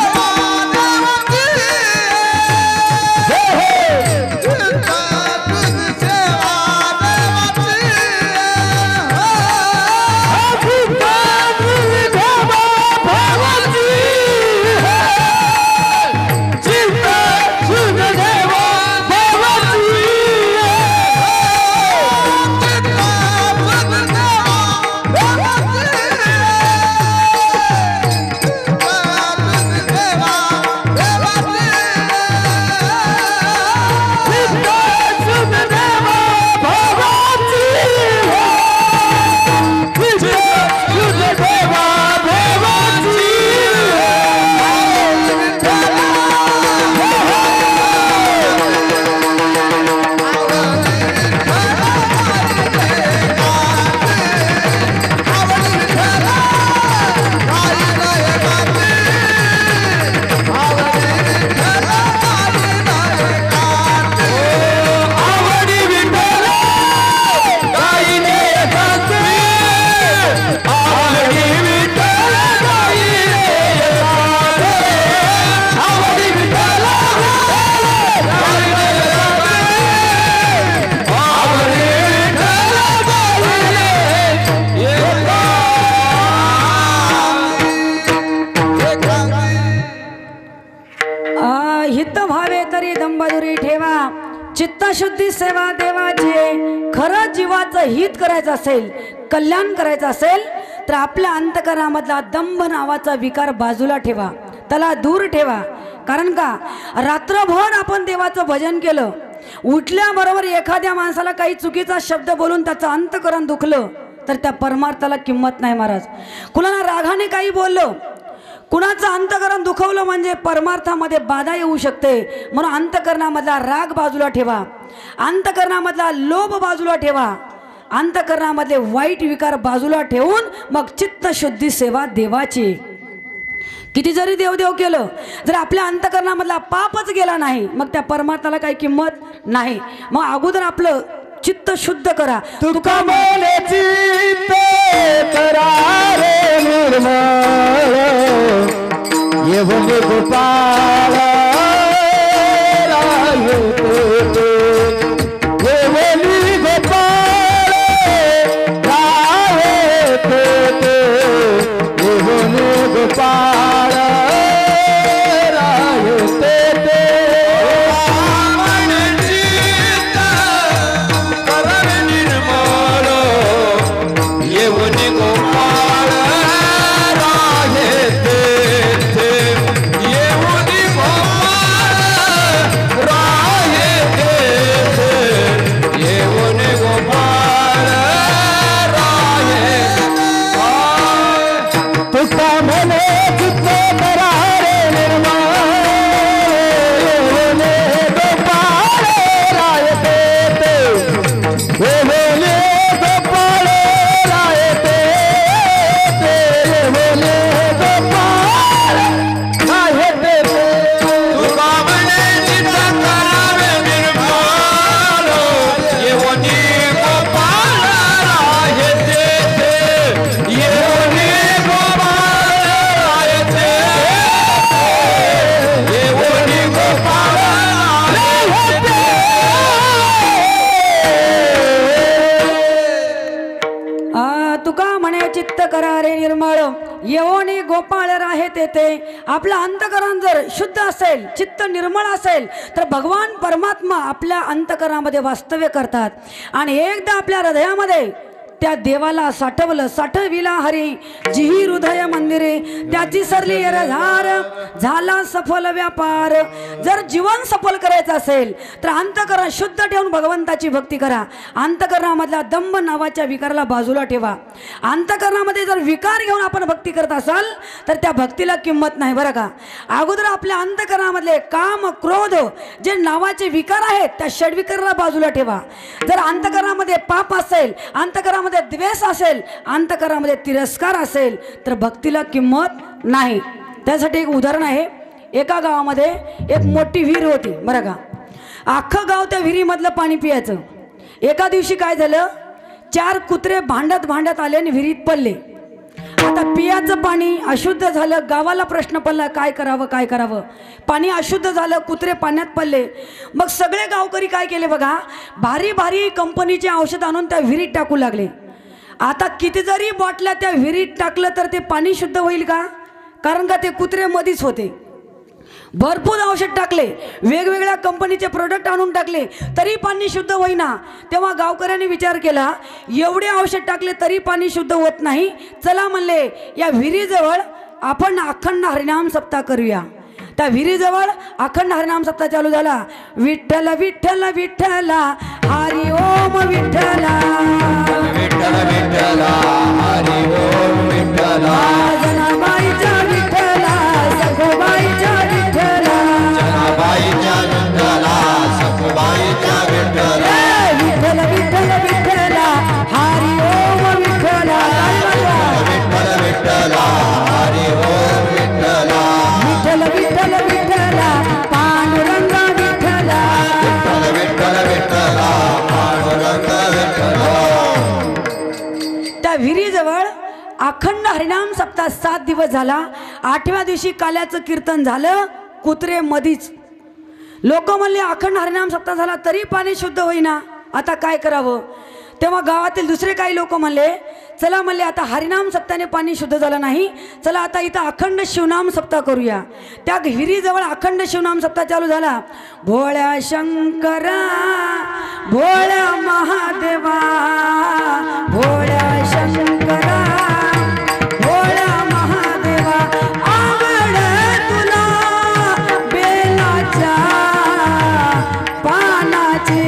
हित भावे तरी दंबदुरी ठेवा, हित भावे तरी दंबदुरी चित्तशुद्धी सेवा देवाची. खरं जीवाचं हित करायचं असेल, कल्याण करायचं असेल तर आपल्या अंतकरणामधला दंभ नावाचा विकार बाजूला ठेवा, त्याला दूर ठेवा. कारण का, रात्रभर आपण देवाचं भजन केलं, उठल्याबरोबर एखाद्या माणसाला काही चुकीचा शब्द बोलून त्याचं अंतकरण दुखलं तर त्या परमार्थाला किंमत नाही महाराज. कुणाला रागाने काही बोललं, कुणाचं अंतकरण दुखवलं म्हणजे परमार्थामध्ये बाधा येऊ शकते. म्हणून अंतकरणामधला राग बाजूला ठेवा, अंतकरणामधला लोभ बाजूला ठेवा अंतकरणामधले वाईट विकार बाजूला ठेवून मग चित्तशुद्धी सेवा देवाची. किती जरी देवदेव केलं, जर आपल्या अंतकरणामधला पापच गेला नाही मग त्या परमात्म्याला काही किंमत नाही. मग अगोदर आपलं चित्त शुद्ध करा. तुका मोले चित्त करा रे निर्मळ येऊन गोपाळ राये ते येऊन गोपाळ राये ते येऊन गोपाळ राये ते करा रे निर्मळ येवोनी गोपाळ राहे तेथे. आपलं अंतकरण जर शुद्ध असेल, चित्त निर्मळ असेल तर भगवान परमात्मा आपल्या अंतकरणामध्ये वास्तव्य करतात. आणि एकदा आपल्या हृदयामध्ये त्या देवाला साठवलं, साठविला हरी जिही हृदय मंदिरे त्याची सरली एरधार झाला सफल व्यापार. जर जीवन सफल करायचं असेल तर अंतकरण शुद्ध ठेवून भगवंताची भक्ती करा. अंतकरणामधला दंभ नावाच्या विकाराला बाजूला ठेवा. अंतकरणामध्ये जर विकार घेऊन आपण भक्ती करत असाल तर त्या भक्तीला किंमत नाही बरं का. अगोदर आपल्या अंतकरणामधले काम क्रोध जे नावाचे विकार आहेत त्या षड्विकाराला बाजूला ठेवा. जर अंतकरणामध्ये पाप असेल, अंतकरणामध्ये द्वेष असेल, अंतकरणामध्ये तिरस्कार असेल तर भक्तीला किंमत नाही. त्यासाठी एक उदाहरण आहे. एका गावामध्ये एक मोठी विहीर होती बरं का. अख्खं गाव त्या विहिरीमधलं पाणी पियाचं. एका दिवशी काय झालं, 4 कुत्रे भांडत भांडत आले आणि विहिरीत पडले. आता पियाचं पाणी अशुद्ध झालं. गावाला प्रश्न पडला काय करावं काय करावं. पाणी अशुद्ध झालं, कुत्रे पाण्यात पडले. मग सगळे गावकरी काय केले बघा, भारी भारी कंपनीचे औषध आणून त्या विहिरीत टाकू लागले. आता किती जरी बॉटल्या त्या विहिरीत टाकलं तर ते पाणी शुद्ध होईल का? कारण का ते कुत्रे मधीच होते. भरपूर औषध टाकले, वेगवेगळ्या कंपनीचे प्रोडक्ट आणून टाकले तरी पाणी शुद्ध होईना. तेव्हा गावकऱ्यांनी विचार केला, एवढे औषध टाकले तरी पाणी शुद्ध होत नाही, चला म्हणले या विहिरीजवळ आपण अखंड हरिनाम सप्ताह करूया. त्या विहिरीजवळ अखंड हरिनाम सप्ताह चालू झाला. विठ्ठल विठ्ठल विठ्ठला हरि ओम विठ्ठला विठ्ठल विठ्ठला हरि ओम विठ्ठला जनाबाईच्या विठ्ठला सखुबाईच्या विठ्ठला जनाबाईच्या विठ्ठला सखुबाईच्या विठ्ठला विठ्ठल विठ्ठल विठ्ठला हरि ओम विठ्ठला विठ्ठल विठ्ठला हरि ओम विठ्ठला विठ्ठल विठ्ठल विठ्ठला पांडुरंग विठ्ठला विठ्ठल विठ्ठला पांडुरंग विठ्ठला. त्या विहिरीजवळ अखंड हरिनाम सप्ताह 7 दिवस झाला. 8व्या दिवशी काल्याचं कीर्तन झालं, कुत्रे मधीच. लोक म्हणले अखंड हरिनाम सप्ताह झाला तरी पाणी शुद्ध होईना, आता काय करावं. तेव्हा गावातील दुसरे काही लोक म्हणले, चला म्हणले आता हरिनाम सप्ताहाने पाणी शुद्ध झालं नाही, चला आता इथं अखंड शिवनाम सप्ताह करूया. त्या विहिरीजवळ अखंड शिवनाम सप्ताह चालू झाला. भोळ्या शंकरा भोळ्या महादेवा भोळ्या शंकरा भोळ्या महादेवा आवड तुला बेलाच्या पानाचे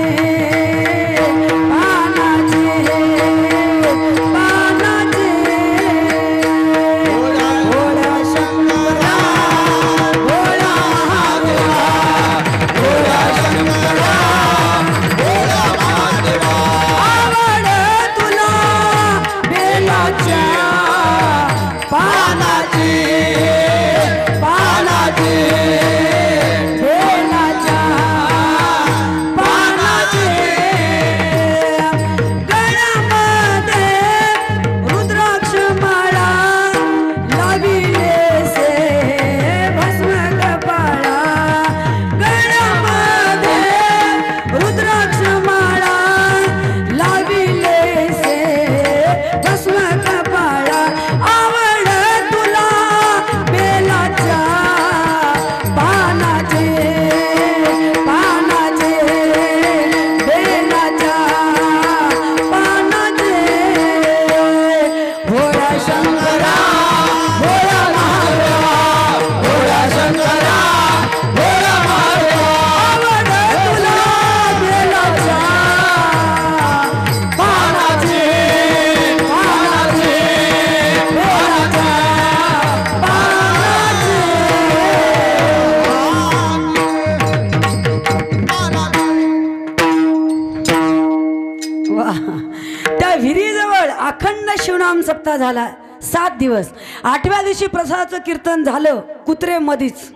शिवनाम सप्ताह झाला 7 दिवस. 8व्या दिवशी प्रसादाचं कीर्तन झालं कुत्रे मधीच.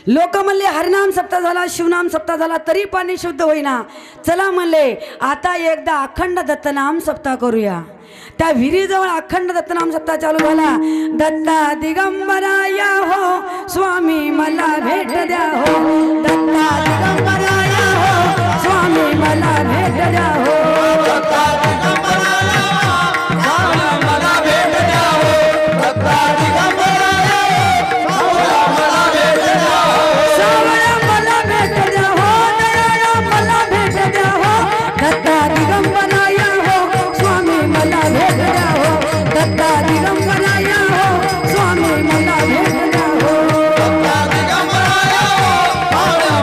लोक म्हणले हरिनाम सप्ताह झाला, शिवनाम सप्ताह झाला, तरी पाणी शुद्ध होईना. चला म्हणले आता एकदा अखंड दत्तनाम सप्ताह करूया. त्या विहिरीजवळ अखंड दत्तनाम सप्ताह चालू झाला. दत्ता दिगंबराया हो स्वामी मला भेट द्या हो, दत्ता दिगंबराया हो स्वामी मला भेट द्या हो, दत्ता दिगंबराया स्वामी मला भेट द्या हो, दत्ता दिगंबराया मला भेट द्या हो, सावळ्या मला भेट द्या हो, दयाळा मला भेट द्या हो, दत्ता दिगंबराया हो स्वामी मला भेट द्या हो, दत्ता दिगंबराया हो स्वामी मला भेट द्या हो, दत्ता दिगंबराया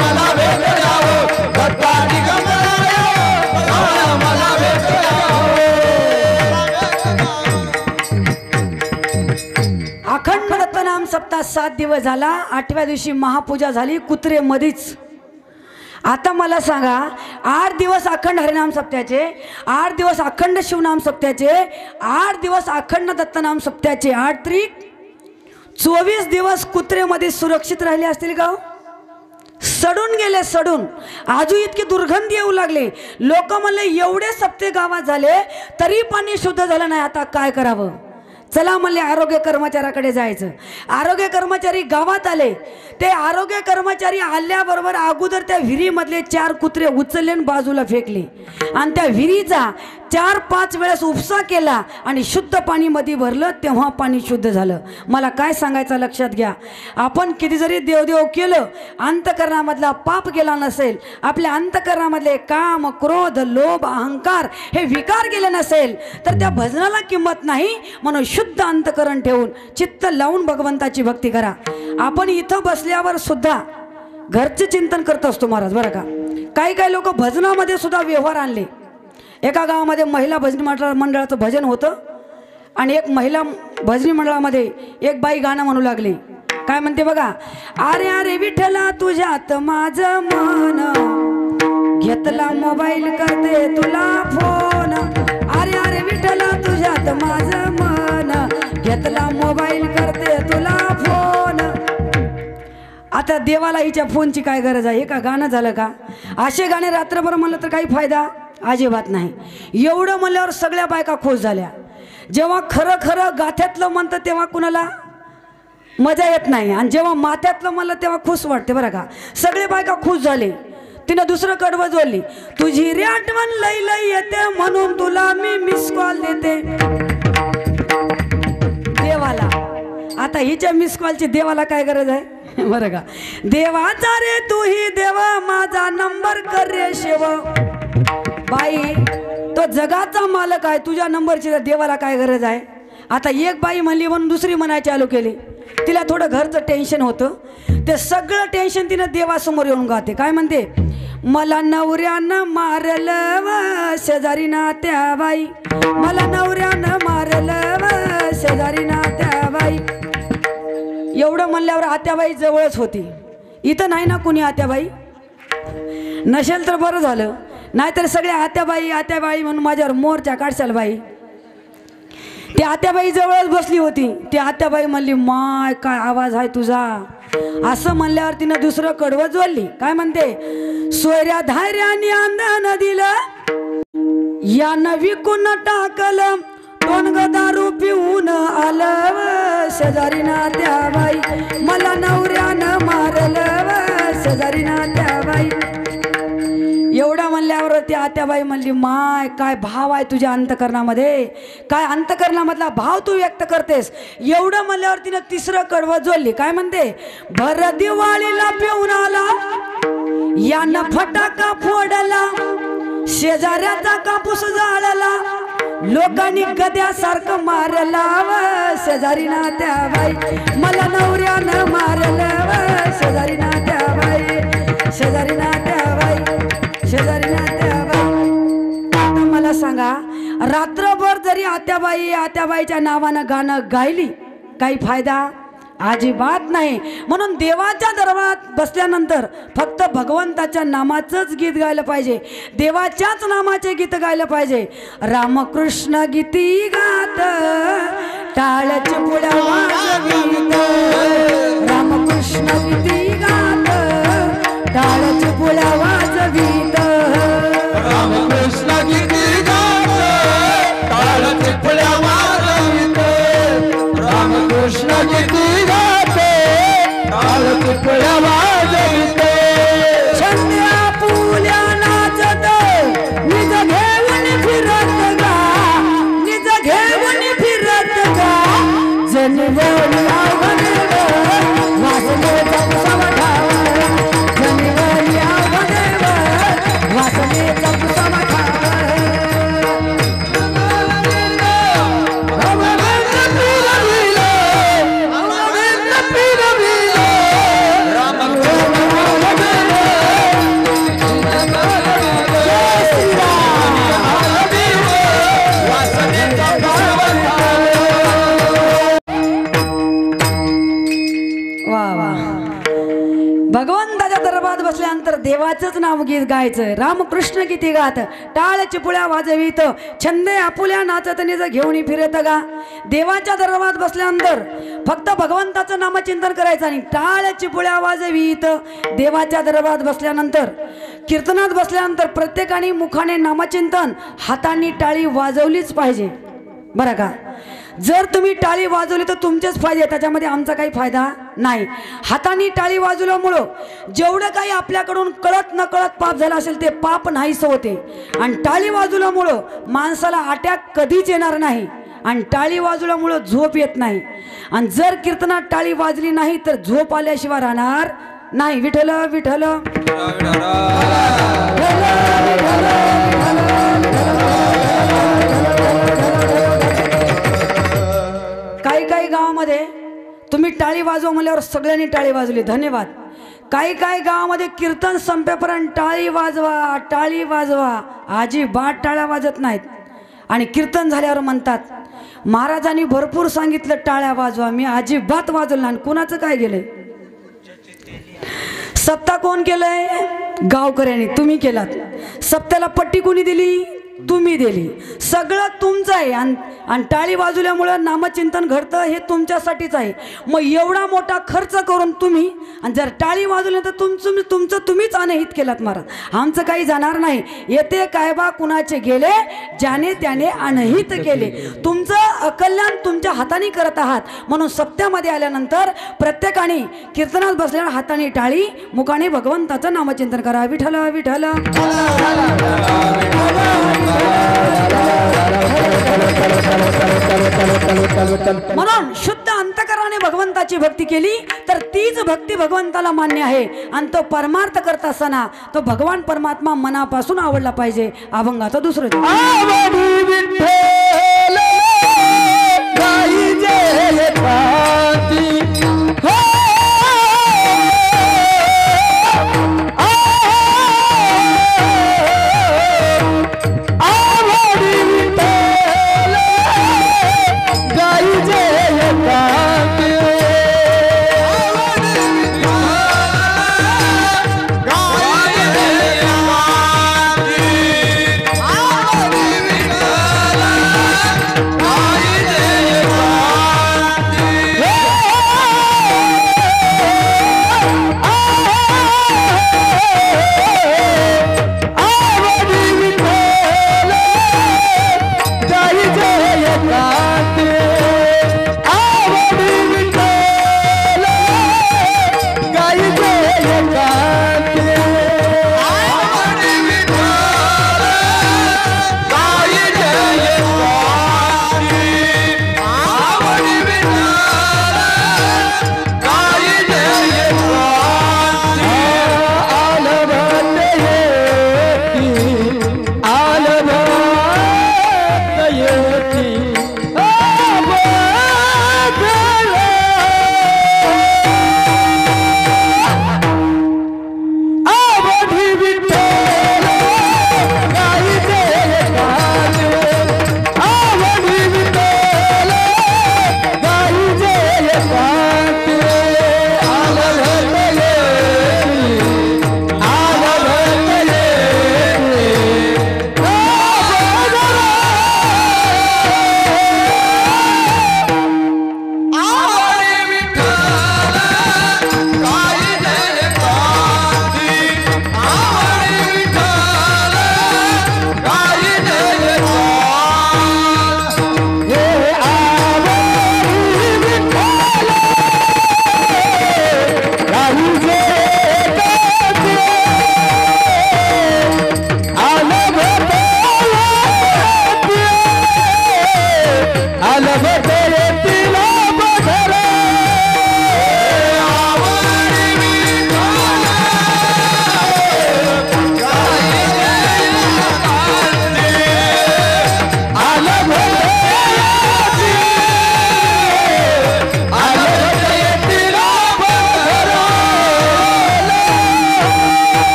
मला भेट द्या हो, दत्ता दिगंबराया मला भेट द्या हो. अखंड दत्तनाम सप्ताह 7 दिवस झाला. 8व्या दिवशी महापूजा झाली कुत्रे मधीच. आता मला सांगा 8 दिवस अखंड हरिनाम सप्त्याचे, 8 दिवस अखंड शिवनाम सप्त्याचे, 8 दिवस अखंड दत्तनाम सप्त्याचे, 8 त्रिक 24 दिवस कुत्रेमध्ये सुरक्षित राहिले असतील का? सडून गेले, सडून आजू इतकी दुर्गंधी येऊ लागली. लोक म्हणले एवढे सप्ते गावात झाले तरी पाणी शुद्ध झालं नाही, आता काय करावं? चला म्हणले आरोग्य कर्मचाऱ्याकडे जायचं. आरोग्य कर्मचारी गावात आले. ते आरोग्य कर्मचारी आल्याबरोबर अगोदर त्या विहिरीमधले 4 कुत्रे उचलले आणि बाजूला फेकले आणि त्या विहिरीचा 4-5 वेळेस उपसा केला आणि शुद्ध पाणी मध्ये भरलं, तेव्हा पाणी शुद्ध झालं. मला काय सांगायचं लक्षात घ्या, आपण किती जरी देवदेव केलं, अंतकरणामधला पाप गेला नसेल, आपल्या अंतकरणामधले काम क्रोध लोभ अहंकार हे विकार गेले नसेल तर त्या भजनाला किंमत नाही. म्हणून शुद्ध अंतकरण ठेवून चित्त लावून भगवंताची भक्ती करा. आपण इथं बसल्यावर सुद्धा घरचे चिंतन करत असतो महाराज बरं का. काही लोक भजनामध्ये सुद्धा व्यवहार आणले. एका गावामध्ये महिला भजनी मंडळाचं भजन होतं आणि एक महिला भजनी मंडळामध्ये एक बाई गाणं म्हणू लागली. काय म्हणते बघा, अरे अरे विठ्ठला तुझ्यात माझं मन, घेतला मोबाईल करते तुला फोन, अरे अरे विठ्ठला तुझ्यात माझं मन, घेतला मोबाईल करते तुला फोन. आता देवाला हिच्या फोनची काय गरज आहे? हे का गाणं झालं का? असे गाणे रात्रभर म्हणलं तर काही फायदा अजिबात नाही. एवढं म्हणल्यावर सगळ्या बायका खुश झाल्या. जेव्हा खरं खरं गाथ्यातलं म्हणतं तेव्हा कुणाला मजा येत नाही आणि जेव्हा माथ्यातलं म्हणलं तेव्हा खुश वाटते बरं का. सगळे बायका खुश झाले. तिनं दुसरं कडवं जोडली, तुझी रे आठवण लई लई येते म्हणून तुला मी मिस कॉल देते देवाला. आता हिच्या मिस कॉलची देवाला काय गरज आहे बरं का. देवाचा रे तू ही देवा माझा नंबर कर रे शेव. बाई तो जगाचा मालक आहे, तुझ्या नंबरची देवाला काय गरज आहे? आता एक बाई म्हणली म्हणून दुसरी म्हणायची चालू केली. तिला थोडं घरचं टेन्शन होतं, ते सगळं टेन्शन तिनं देवासमोर येऊन गाते. काय म्हणते, मला नवऱ्यानं मारलं व शेजारी ना त्या बाई, मला नवऱ्यानं मारलं व शेजारी ना त्या बाई. एवढं म्हणल्यावर आत्याबाई जवळच होती. इथं नाही ना कुणी आत्याबाई? नसेल तर बरं झालं, नाहीतर सगळे आत्याबाई आत्याबाई म्हणून माझ्यावर मोर्चा काढशाल बाई. ती आत्याबाई जवळच बसली होती. ती आत्याबाई म्हणली, माय काय आवाज आहे तुझा. असं म्हणल्यावर तिनं दुसरं कडवं जोडली. काय म्हणते, सोयऱ्या धायऱ्याने अंधन दिलं, यानं विकून टाकलं, टोनग दारू पिऊन आलं शेजारी ना त्या बाई, मला नवऱ्यानं मारलं शेजारी ना त्या बाई. एवढा म्हणल्यावर ती आत्याबाई म्हणली, माय काय भाव आहे तुझ्या अंतकरणामध्ये, काय अंतकरणामधला भाव तू व्यक्त करतेस. एवढं म्हणल्यावर तिनं तिसरं कडवं जोडली. काय म्हणते, भर दिवाळीला पिऊन आला, यानं फटाका फोडला, शेजाऱ्याचा कापूस जाळला, लोकांनी गद्यासारखं मारला शेजारी ना त्या बाई, मला नवऱ्यानं मारलं शेजारी ना त्या बाई, शेजारी ना त्या बाई, शेजारी ना त्या बाई. आता मला सांगा, रात्रभर जरी आत्याबाई आत्याबाईच्या नावानं गाणं गायली काही फायदा अजिबात नाही. म्हणून देवाच्या दरबारात बसल्यानंतर फक्त भगवंताच्या नामाचंच गीत गायलं पाहिजे, देवाच्याच नामाचे गीत गायलं पाहिजे. रामकृष्ण गीती गात टाळ्याच्या पुढ्या वाजवीत, रामकृष्ण गीती गात टाळ्याच्या पुढ्या वाजवीत, रामकृष्ण गीती गात टाळ्याच्या पुढ्या वाजवीत, रामकृष्ण गीती गात टाळ्याच्या पुढ्या वाजवीत. छंद्या पुल्या नाचत निज घेऊन फिरत गा, निज घेऊन फिरत गा, जनवरी आवडलं वासनेचा पुसावा ठाव, जनवरी आवडलं वासनेचा पुसावा ठाव. भगवंताच्या दरबारात बसल्यानंतर देवाचंच नाव गीत गायचं. रामकृष्ण गीती गात टाळ चिपुळ्या वाजवीत, छंदे आपुल्या नाचत निज घेऊन फिरत गा. देवाच्या दरबारात बसल्यानंतर फक्त भगवंताचं नामचिंतन करायचं आणि टाळ चिपुळ्या वाजवीत. देवाच्या दरबारात बसल्यानंतर कीर्तनात बसल्यानंतर प्रत्येकाने मुखाने नामचिंतन, हातांनी टाळी वाजवलीच पाहिजे बरं का. जर तुम्ही टाळी वाजवली तर तुमचेच फायदे, त्याच्यामध्ये आमचा काही फायदा नाही. हाताने टाळी वाजवल्यामुळं जेवढं काही आपल्याकडून कळत न कळत पाप झालं असेल ते पाप नाहीसं होते. आणि टाळी वाजवल्यामुळं माणसाला अटॅक कधीच येणार नाही आणि टाळी वाजवल्यामुळं झोप येत नाही. आणि जर कीर्तनात टाळी वाजली नाही तर झोप आल्याशिवाय राहणार नाही. विठ्ठल विठ्ठल काही काही गावामध्ये तुम्ही टाळी वाजवा म्हणल्यावर सगळ्यांनी टाळी वाजवली, धन्यवाद. काही काही गावामध्ये कीर्तन संपेपर्यंत टाळी वाजवा टाळी वाजवा, अजिबात टाळ्या वाजत नाहीत. आणि कीर्तन झाल्यावर म्हणतात महाराजांनी भरपूर सांगितलं टाळ्या वाजवा, मी अजिबात वाजवलं नाही. कुणाचं काय गेलंय? सप्ताह कोण केलंय? गावकऱ्यांनी, तुम्ही केलात. सप्त्याला पट्टी कोणी दिली? तुम्ही दिली. सगळं तुमचं आहे. आणि टाळी वाजवल्यामुळं नामचिंतन घडतं, हे तुमच्यासाठीच आहे. मग एवढा मोठा खर्च करून तुम्ही आणि जर टाळी वाजवली तर तुमचं तुम्हीच अनहित केलात महाराज. आमचं काही जाणार नाही. येते काय बा कुणाचे गेले, ज्याने त्याने अनहित केले. तुमचं अकल्याण तुमच्या हाताने करत आहात. म्हणून सप्त्यामध्ये आल्यानंतर प्रत्येकाने कीर्तनात बसल्यावर हाताने टाळी, मुखाने भगवंताचं नामचिंतन करा. विठ्ठल विठ्ठल म्हणून शुद्ध अंतकरणाने भगवंताची भक्ती केली तर तीच भक्ती भगवंताला मान्य आहे. आणि तो परमार्थ करत असताना तो भगवान परमात्मा मनापासून आवडला पाहिजे. अभंगाचं दुसरं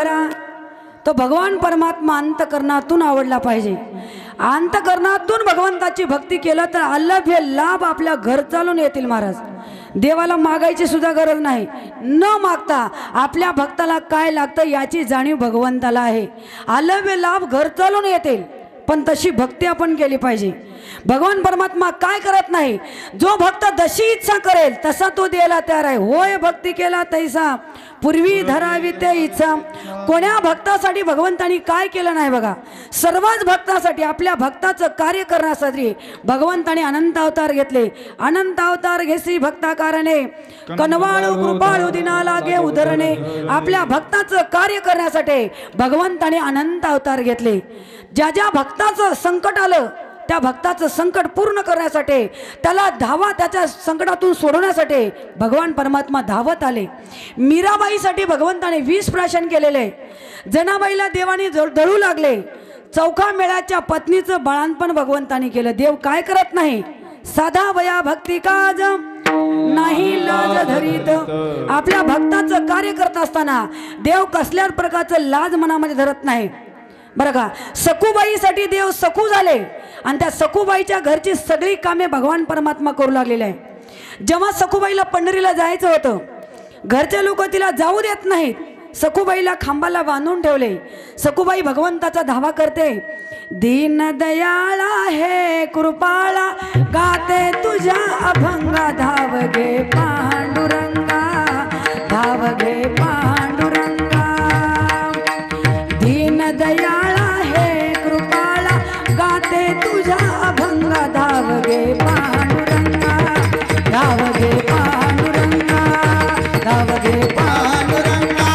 घरा, तो भगवान परमात्मा अंतकरणातून आवडला पाहिजे. अंतकरणातून भगवंताची भक्ती केलं तर अलभ्य लाभ आपल्या घर चालून येतील महाराज. देवाला मागायची सुद्धा गरज नाही. न मागता आपल्या भक्ताला काय लागतं याची जाणीव भगवंताला आहे. अलभ्य लाभ घर चालून येतील, पण तशी भक्ती आपण केली पाहिजे. भगवान परमात्मा काय करत नाही, जो भक्त जशी इच्छा करेल तसा तो द्यायला तयार आहे. होय भक्ती केला तैसा पूर्वी धरावी ते इच्छा. कोण्या भक्तासाठी भगवंतानी काय केलं नाही बघा. सर्वच भक्तासाठी, आपल्या भक्ताचं कार्य करण्यासाठी भगवंताने अनंत अवतार घेतले. अनंत अवतार घेसी भक्ता कारणे, कनवाळू कृपाळू दिना लागे उदरणे. आपल्या भक्ताचं कार्य करण्यासाठी भगवंताने अनंत अवतार घेतले. ज्या ज्या भक्ताचं संकट आलं त्या भक्ताचं संकट पूर्ण करण्यासाठी, त्याला धावा त्याच्या संकटातून सोडवण्यासाठी भगवान परमात्मा धावत आले. मीराबाईसाठी भगवंताने 20 प्राशन केलेले. जनाबाईला देवाने दळू लागले. चौका मेळ्याच्या पत्नीचं बाळांपण भगवंताने केलं. देव काय करत नाही, साधा वया भक्ती काज नाही लाज धरीत. आपल्या भक्ताचं कार्य करत असताना देव कसल्या प्रकारचं लाज मनामध्ये धरत नाही बरं का. सखूबाईसाठी देव सखू झाले आणि त्या सखूबाईच्या घरची सगळी कामे भगवान परमात्मा करू लागलेले आहे. जेव्हा सखूबाईला पंढरीला जायचं होतं, घरचे लोक तिला जाऊ देत नाहीत. सखूबाईला खांबाला बांधून ठेवले. सखूबाई भगवंताचा धावा करते. दीन दयाळा हे कृपाळा गाते तुझ्या अभंगा. धाव घे पांडुरंगा, धाव घे पांडुरंगा. दीन दयाळा हे कृपाळा गाते तुझ्या अभंगा. धाव घे पांडुरंगा, धाव घे पांडुरंगा, धाव घे पांडुरंगा,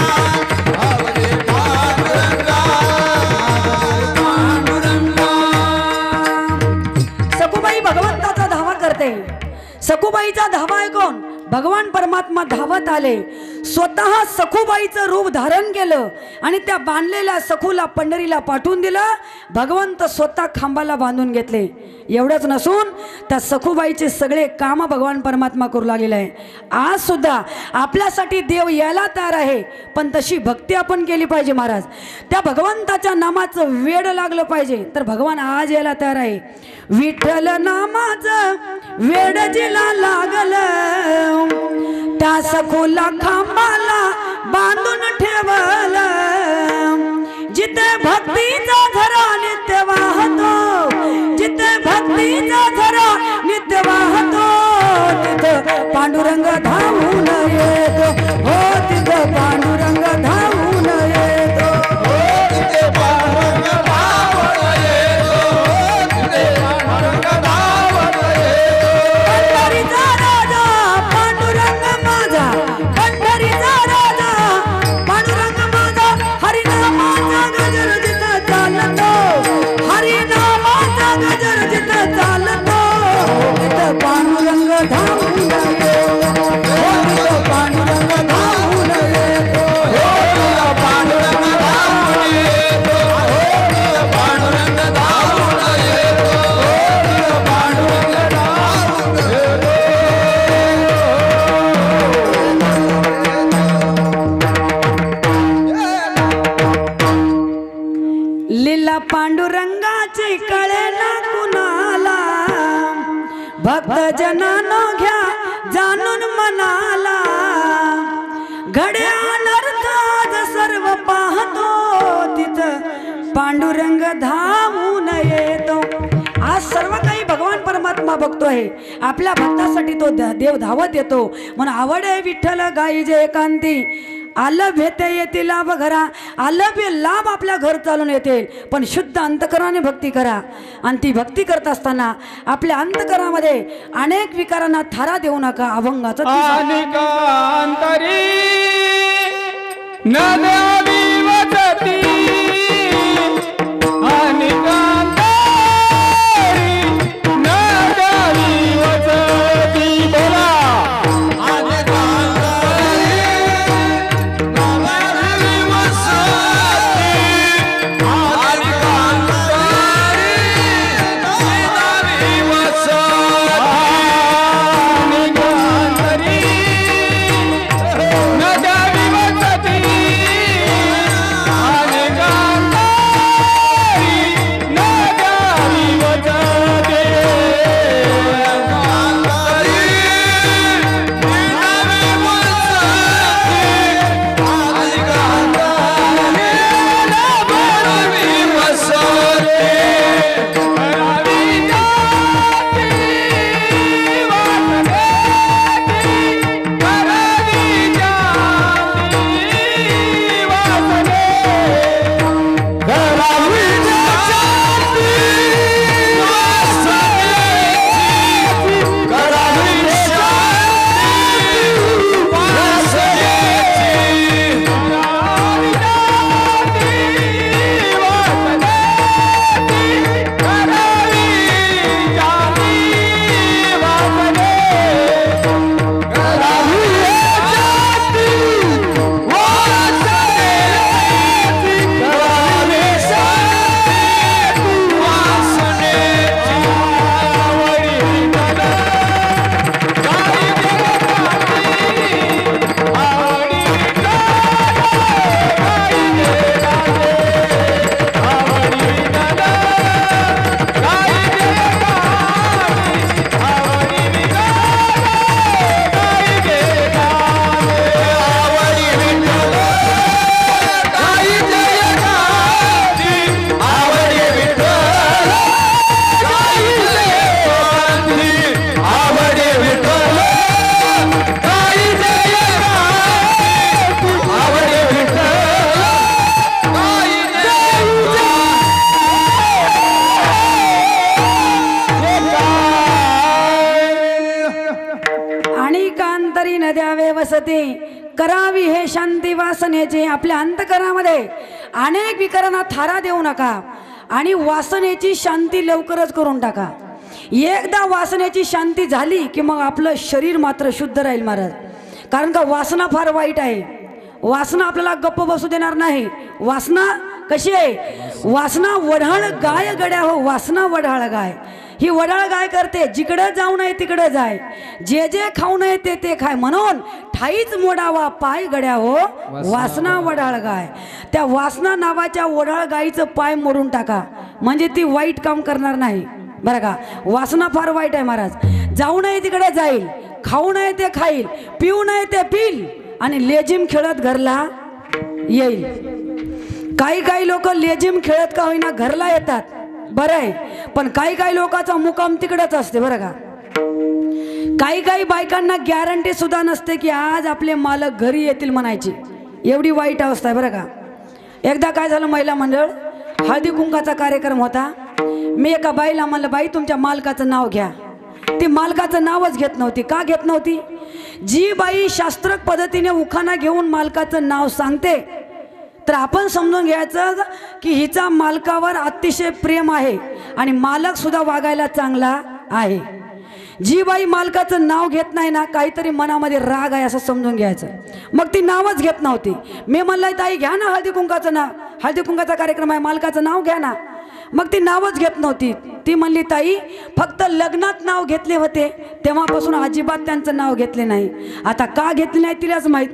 धाव घे पांडुरंगा, पांडुरंगा. सखूबाई भगवंताचा धावा करते. सखूबाईचा धावा ऐकून भगवान परमात्मा धावत आले. स्वतः सखूबाईचं रूप धारण केलं आणि त्या बांधलेल्या सखूला पंढरीला पाठवून दिलं. भगवंत स्वतः खांबाला बांधून घेतले. एवढंच नसून त्या सखूबाईचे सगळे काम भगवान परमात्मा करू लागलेले आहे. आज सुद्धा आपल्यासाठी देव यायला तयार आहे, पण तशी भक्ती आपण केली पाहिजे महाराज. त्या भगवंताच्या नामाचं वेड लागलं पाहिजे, तर भगवान आज यायला तयार आहे. विठ्ठल नामाचं वेड जिला लागलं, त्या सखूला खांबाला बांधून ठेवलं. जिथे भक्तीचा झरा नित्य वाहतो, जिथे भक्तीचा झरा नित्य वाहतो, तिथं पांडुरंग धावून येतो. हो तिथं पांडुरंग धावून येतो. हो तिथे पांडुरंग धावून येतो. तिथे पांडुरंग धावून येतो. पंढरीचा राजा पांडुरंग माझा, पंढरीचा राजा पांडुरंग माझा. हरिनामाचा गजर जिथं चालतो, हरिनामाचा गजर जिथं चालतो, तिथं पांडुरंग धावून येतो. हो तिथं पांडुरंग धावून येतो. हो तिथं पांडुरंग धावून येतो. हो तिथं पांडुरंग धावून येतो. हो तिथं पांडुरंग धावून येतो. लीला पांडुरंगाची कळे ना कुणाला, भक्त जनानो घ्या जाणून मनाला. घड्या अनर्थात सर्व पाहतो, तिथं पांडुरंग धावून येतो. आज सर्व काही भगवान परमात्मा बघतोय. आपल्या भक्तासाठी तो देव धावत येतो. म्हणून आवडे विठ्ठल गाई जे एकांती, आलभ्यते येतील लाभ घरा. आलभ्य लाभ आपल्या घर चालून येतील, पण शुद्ध अंतकरणाने भक्ती करा. आणि ती भक्ती करत असताना आपल्या अंतकरणामध्ये अनेक विकारांना थारा देऊ नका. अभंगाचा अनिकांतरी न द्यावी वचती. अनिकांतरी न द्यावी वचती. बोला सुंदरी नद्यावे वसती करावी हे शांती वासनेची. आपल्या अंतकरणामध्ये अनेक विकारांना थारा देऊ नका आणि वासनेची शांती लवकरच करून टाका. एकदा वासनेची शांती झाली की मग आपलं शरीर मात्र शुद्ध राहील महाराज. कारण का वासना फार वाईट आहे. वासना आपल्याला गप्प बसू देणार नाही. वासना कशी आहे? वासना वढाळ गाय गड्या हो. वासना वढाळ गाय. ही वडाळ गाय करते जिकडे जाऊ नये तिकडे जाय, जे जे खाऊ नये ते ते खाय, म्हणून ठाईच मोडावा पाय गड्या हो वासना वडाळ गाय. त्या वासना नावाच्या वडाळ गायीचं पाय मोडून टाका म्हणजे ती वाईट काम करणार नाही बरं का. वासना फार वाईट आहे महाराज. जाऊ नये तिकडे जाईल, खाऊ नये ते खाईल, पिऊ नये ते पिईल आणि लेजिम खेळत घरला येईल. काही काही लोक लेजिम खेळत का होईना घरला येतात बरं आहे, पण काही काही लोकांचा मुकाम तिकडेच असते बरं का. काही काही बायकांना गॅरंटी सुद्धा नसते की आज आपले मालक घरी येतील म्हणायची. एवढी वाईट अवस्था आहे बरं का. एकदा काय झालं, महिला मंडळ हळदी कुंकाचा कार्यक्रम होता. मी एका बाईला म्हणलं, बाई तुमच्या मालकाचं नाव घ्या. ती मालकाचं नावच घेत नव्हती. का घेत नव्हती? जी बाई शास्त्रोक्त पद्धतीने उखाणा घेऊन मालकाचं नाव सांगते तर आपण समजून घ्यायचं की हिचा मालकावर अतिशय प्रेम आहे आणि मालक सुद्धा वागायला चांगला आहे. जी बाई मालकाचं नाव घेत नाही ना, काहीतरी मनामध्ये राग आहे असं समजून घ्यायचं. मग ती नावच घेत नव्हती. मी म्हणलं, ताई घ्या ना हळदी कुंकाचं नाव, हळदी कुंकाचा कार्यक्रम आहे, मालकाचं नाव घ्या ना. मग ती नावच घेत नव्हती. ती म्हणली, ताई फक्त लग्नात नाव घेतले होते, तेव्हापासून अजिबात त्यांचं नाव घेतले नाही. आता का घेतले नाही तिलाच माहीत.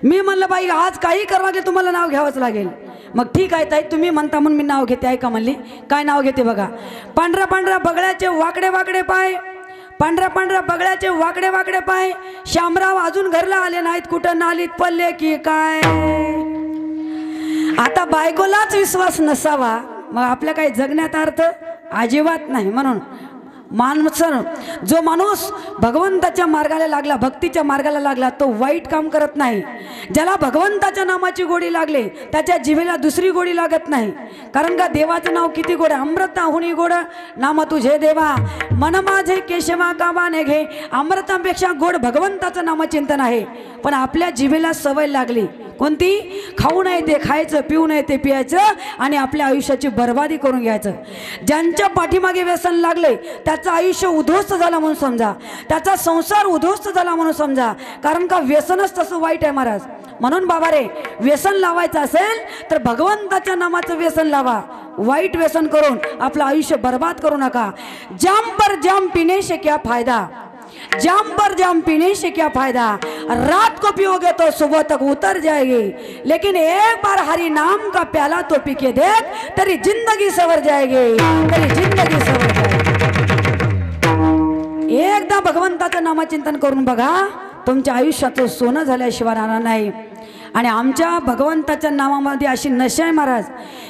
मी म्हणलं, बाई आज काही करावं लागेल तुम्हाला नाव घ्यावंच लागेल. मग ठीक आहे ताई तुम्ही म्हणता म्हणून मी नाव घेते. ऐका म्हणली. काय नाव घेते बघा. पांढऱ्या पांढऱ्या बगळ्याचे वाकडे वाकडे पाय, पांढऱ्या पांढऱ्या बगळ्याचे वाकडे वाकडे पाय, शामराव अजून घरला आले नाहीत, कुठं नालीत पडले की काय. आता बायकोलाच विश्वास नसावा मग आपल्या काही जगण्यात अर्थ अजिबात नाही. म्हणून जो माणूस भगवंताच्या मार्गाला लागला, भक्तीच्या मार्गाला लागला, तो वाईट काम करत नाही. ज्याला भगवंताच्या नामाची गोडी लागली त्याच्या जिभेला दुसरी गोडी लागत नाही. कारण का देवाचं नाव किती गोड आहे. अमृताहुनी गोड नाम तुझे देवा, मन माझे केशवा गावाने घे. अमृतापेक्षा गोड भगवंताचं नामचिंतन आहे. पण आपल्या जिभेला सवय लागली कोणती? खाऊ नये ते खायचं, पिऊ नये ते पियायचं आणि आपल्या आयुष्याची बर्बादी करून घ्यायचं. ज्यांच्या पाठीमागे व्यसन लागले त्याचं आयुष्य उद्ध्वस्त झालं म्हणून समजा, त्याचा संसार उद्ध्वस्त झाला म्हणून समजा. कारण का व्यसनच तसं वाईट आहे महाराज. म्हणून बाबा रे, व्यसन लावायचं असेल तर भगवंताच्या नामाचं व्यसन लावा. वाईट व्यसन करून आपलं आयुष्य बर्बाद करू नका. जाम पर जाम पीने से क्या फायदा, जाम पर जाम पीने से क्या फायदा, रात को पियोगे तो सुबह तक उतर जाएगी, लेकिन एक बार हरि नाम का प्याला तो पी के देख, तेरी जिंदगी सवर जाएगी, तेरी जिंदगी सवर जाएगी. एकदा भगवंताचं नामचिंतन करून बघा, तुमच्या आयुष्याचं सोनं झाल्याशिवाय राहणार नाही. आणि आमच्या भगवंताच्या नामामध्ये अशी नशा आहे महाराज,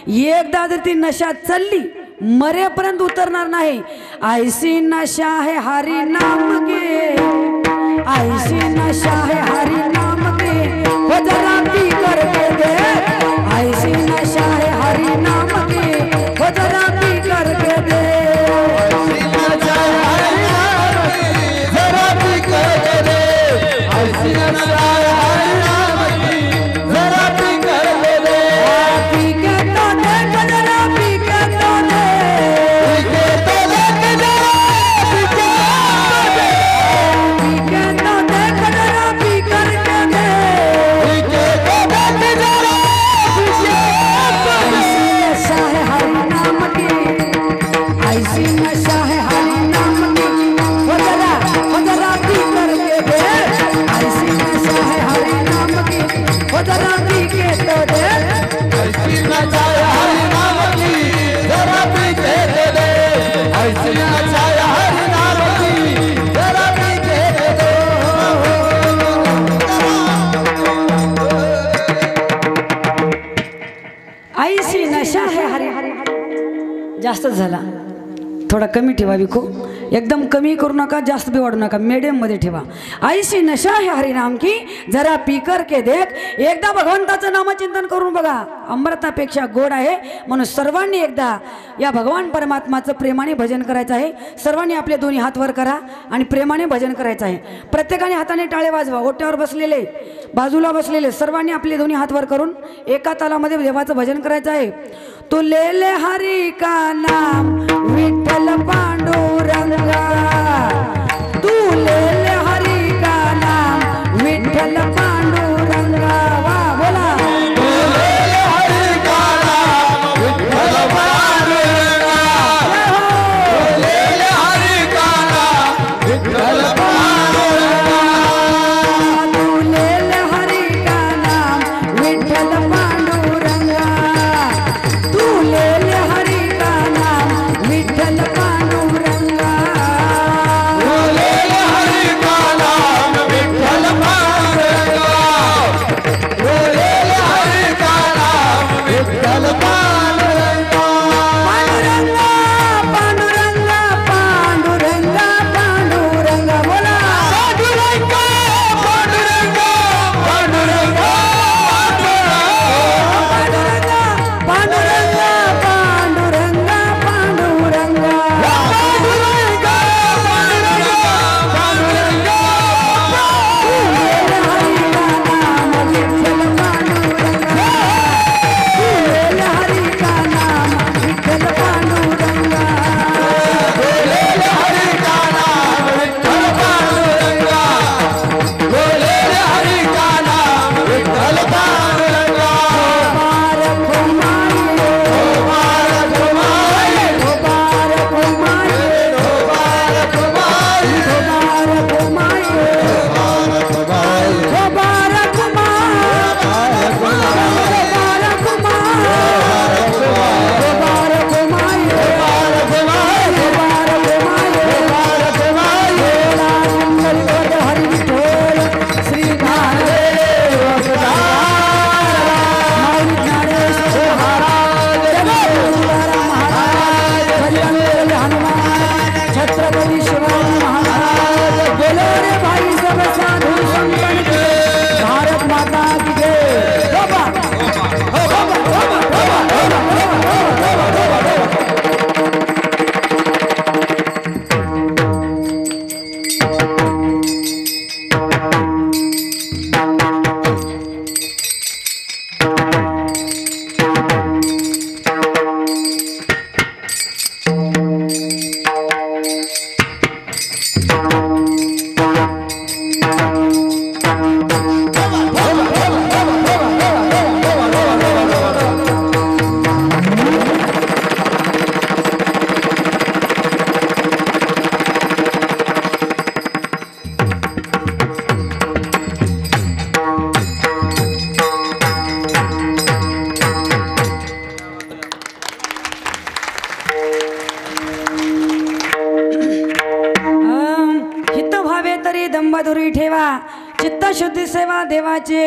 एकदा जर ती नशा चालली मरेपर्यंत उतरणार नाही. ऐसी नशा है हरि नाम के, ऐसी नशा है हरि नाम के, वो जरा पी करके दे. ऐसी नशा है हरि नाम के, वो जरा पी करके दे. ऐसी नशा है हरि नाम की, जरा पी करके दे. ऐसी नशा है हरि नाम की, जरा पी करके दे. पी के तो देख जरा, पी के तो देख, पी के तो देख जरा, पी के तो देख. पी के तो देख जरा, पी करके दे. पी के तो देख जरा, पी के तो ऐसी देख. नशा है हरि नाम की, ऐसी नशा है हरि नाम की, वो जरा पी करके दे. ऐसी नशा है हरि नाम की, वो जरा पी के तो दे. ऐसी नशा है हरि नाम की, जरा पी के दे. ऐसी नशा है हरि नाम की, जरा पी के दे. ऐसी नशा है हरि. जास्त झाला, थोडा कमी ठेवा विको. एकदम कमी करू नका, जास्त बी वाढू नका, मीडियम मध्ये ठेवा. ऐशी नशा है हरिनाम की जरा पीकर के देख. एकदा भगवंताचं नामचिंतन करून बघा, अमृतापेक्षा गोड आहे. म्हणून सर्वांनी एकदा या भगवान परमात्माचं प्रेमाने भजन करायचं आहे. सर्वांनी आपले दोन्ही हात वर करा आणि प्रेमाने भजन करायचं आहे. प्रत्येकाने हाताने टाळे वाजवा. ओट्यावर बसलेले, बाजूला बसलेले सर्वांनी आपले दोन्ही हात वर करून एका तालामध्ये देवाचं भजन करायचं आहे. तू ले हरी का नाम विठ्ठल पांडुरंगा, तू ले हरी का नाम विठ्ठल पांडुरंगा. वा बोला. दंबधुरी ठेवा, चित्तशुद्धी सेवा देवाचे.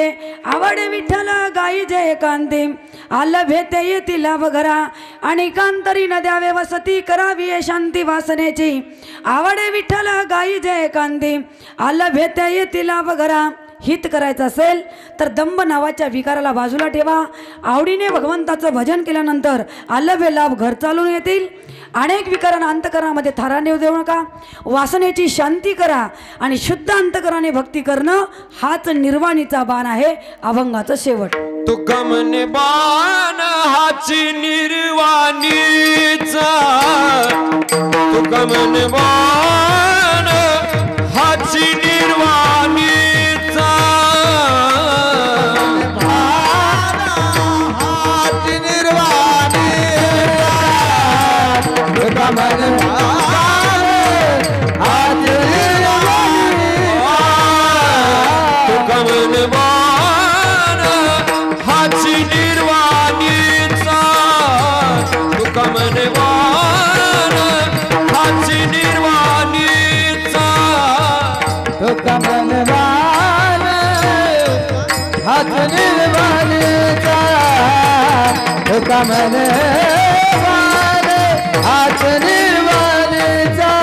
आवड विठ्ठल गाई जय कांती, आलं भेटे येतील घरा. आणि कांतरी न द्यावे वसती, करावी शांती वासनेची. आवड विठ्ठल गाई जय कांती, आलं भेटे येतील घरा. हित करायचं असेल तर दंभ नावाच्या विकाराला बाजूला ठेवा. आवडीने भगवंताचं भजन केल्यानंतर आलभे लाभ घर चालून येतील. अनेक विकारांना अंतकरणामध्ये थारा देऊ नका. वासनेची शांती करा आणि शुद्ध अंतकरणाने भक्ती करणं हाच निर्वाणीचा बाण आहे, अभंगाचं शेवट. तुका म्हणे बाण हाची निर्वाणीचा, तुका म्हणे बाण हाची निर्वाणीचा. कमल हाथ निर्वाणीचा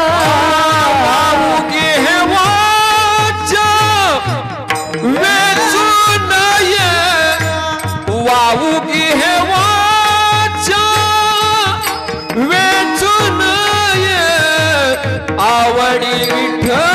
विठ्ठल